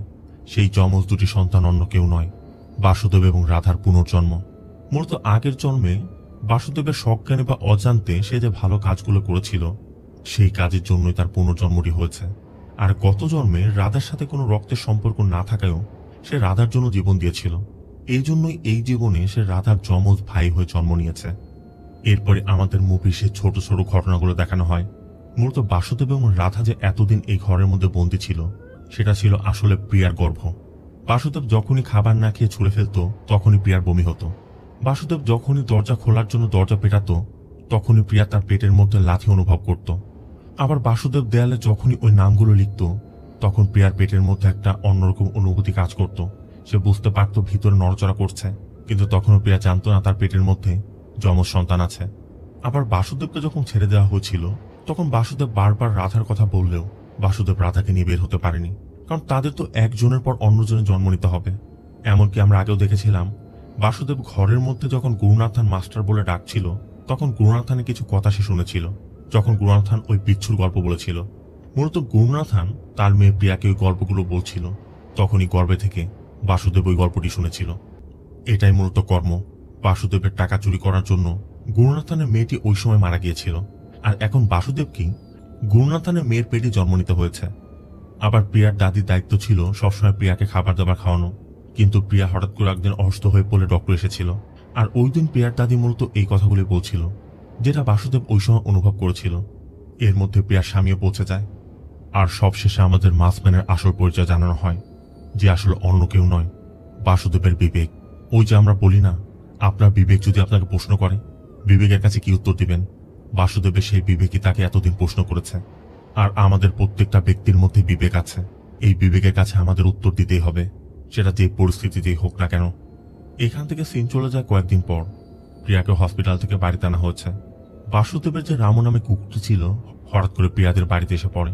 সেই যমজ দুটি সন্তান অন্য কেউ নয়, বাসুদেব এবং রাধার পুনর্জন্ম। মূলত আগের জন্মে বাসুদেবের সজ্ঞানে বা অজান্তে সে যে ভালো কাজগুলো করেছিল সেই কাজের জন্যই তার পুনর্জন্মটি হয়েছে। আর গত জন্মে রাধার সাথে কোনো রক্তের সম্পর্ক না থাকায়ও সে রাধার জন্য জীবন দিয়েছিল। এই জন্যই এই জীবনে সে রাধার যমজ ভাই হয়ে জন্ম নিয়েছে। এরপরে আমাদের মুভির সে ছোট ছোট ঘটনাগুলো দেখানো হয়। মূলত বাসুদেব এবং রাধা যে এতদিন এই ঘরের মধ্যে বন্দী ছিল সেটা ছিল আসলে প্রিয়ার গর্ভ। বাসুদেব যখনই খাবার না খেয়ে ছুঁড়ে ফেলত তখনই প্রিয়ার বমি হতো। বাসুদেব যখনই দরজা খোলার জন্য দরজা পেটাতো তখনই প্রিয়া তার পেটের মধ্যে লাথি অনুভব করত। আবার বাসুদেব দেয়ালে যখনই ওই নামগুলো লিখত তখন প্রিয়ার পেটের মধ্যে একটা অন্যরকম অনুভূতি কাজ করত। সে বুঝতে পারত ভিতরে নড়চড়া করছে, কিন্তু তখনও প্রিয়া জানত না তার পেটের মধ্যে যমজ সন্তান আছে। আবার বাসুদেবকে যখন ছেড়ে দেওয়া হয়েছিল তখন বাসুদেব বারবার রাধার কথা বললেও বাসুদেব রাধাকে নিয়ে বের হতে পারেনি, কারণ তাদের তো একজনের পর অন্যজনের জন্ম নিতে হবে। এমনকি আমরা আগেও দেখেছিলাম বাসুদেব ঘরের মধ্যে যখন গুরুনাথান মাস্টার বলে ডাকছিল তখন গুরুনাথানের কিছু কথা সে শুনেছিল, যখন গুরুনাথান ওই বিচ্ছুর গল্প বলেছিল। মূলত গুরুনাথান তার মেয়ে প্রিয়াকে ওই গল্পগুলো বলছিল, তখনই গর্ভে থেকে বাসুদেব ওই গল্পটি শুনেছিল। এটাই মূলত কর্ম। বাসুদেবের টাকা চুরি করার জন্য গুরুনাথানের মেয়েটি ওই সময় মারা গিয়েছিল, আর এখন বাসুদেবকেই গুরুনাথানের মেয়ের পেটে জন্ম নিতে হয়েছে। আবার প্রিয়ার দাদির দায়িত্ব ছিল সবসময় প্রিয়াকে খাবার দাবার খাওয়ানো, কিন্তু প্রিয়া হঠাৎ করে একদিন অসুস্থ হয়ে পড়লে ডক্টর এসেছিল। আর ওই দিন প্রিয়ার দাদি মূলত এই কথাগুলি বলছিল, যেটা বাসুদেব ওই সময় অনুভব করেছিল। এর মধ্যে প্রিয়ার স্বামীও পৌঁছে যায়। আর সবশেষে আমাদের মাসম্যানের আসল পরিচয় জানানো হয়, যে আসলে অন্য কেউ নয়, বাসুদেবের বিবেক। ওই যে আমরা বলি না, আপনার বিবেক যদি আপনাকে প্রশ্ন করে বিবেকের কাছে কি উত্তর দিবেন, বাসুদেবের সেই বিবেকই তাকে এতদিন প্রশ্ন করেছে। আর আমাদের প্রত্যেকটা ব্যক্তির মধ্যে বিবেক আছে, এই বিবেকের কাছে আমাদের উত্তর দিতেই হবে, সেটা যে পরিস্থিতিতেই হোক না কেন। এখান থেকে সিন চলে যায় কয়েকদিন পর। প্রিয়াকে হসপিটাল থেকে বাড়িতে আনা হয়েছে। বাসুদেবের যে রামু নামে কুকুরটি ছিল হঠাৎ করে প্রিয়াদের বাড়িতে এসে পড়ে।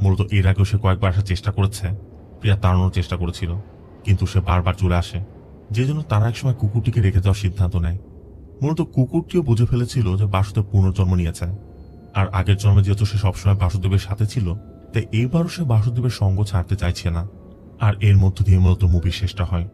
মূলত এর আগেও সে কয়েকবার আসার চেষ্টা করেছে, প্রিয়া তাড়ানোর চেষ্টা করেছিল, কিন্তু সে বারবার চলে আসে, যে জন্য তারা একসময় কুকুরটিকে রেখে দেওয়ার সিদ্ধান্ত নেয়। মূলত কুকুরটিও বুঝে ফেলেছিল যে বাসুদেব পুনর্জন্ম নিয়েছে, আর আগের জন্মে যেহেতু সে সবসময় বাসুদেবের সাথে ছিল, তাই এইবারও সে বাসুদেবের সঙ্গ ছাড়তে চাইছে না। আর এর মধ্য দিয়ে মূলত মুভির শেষটা হয়।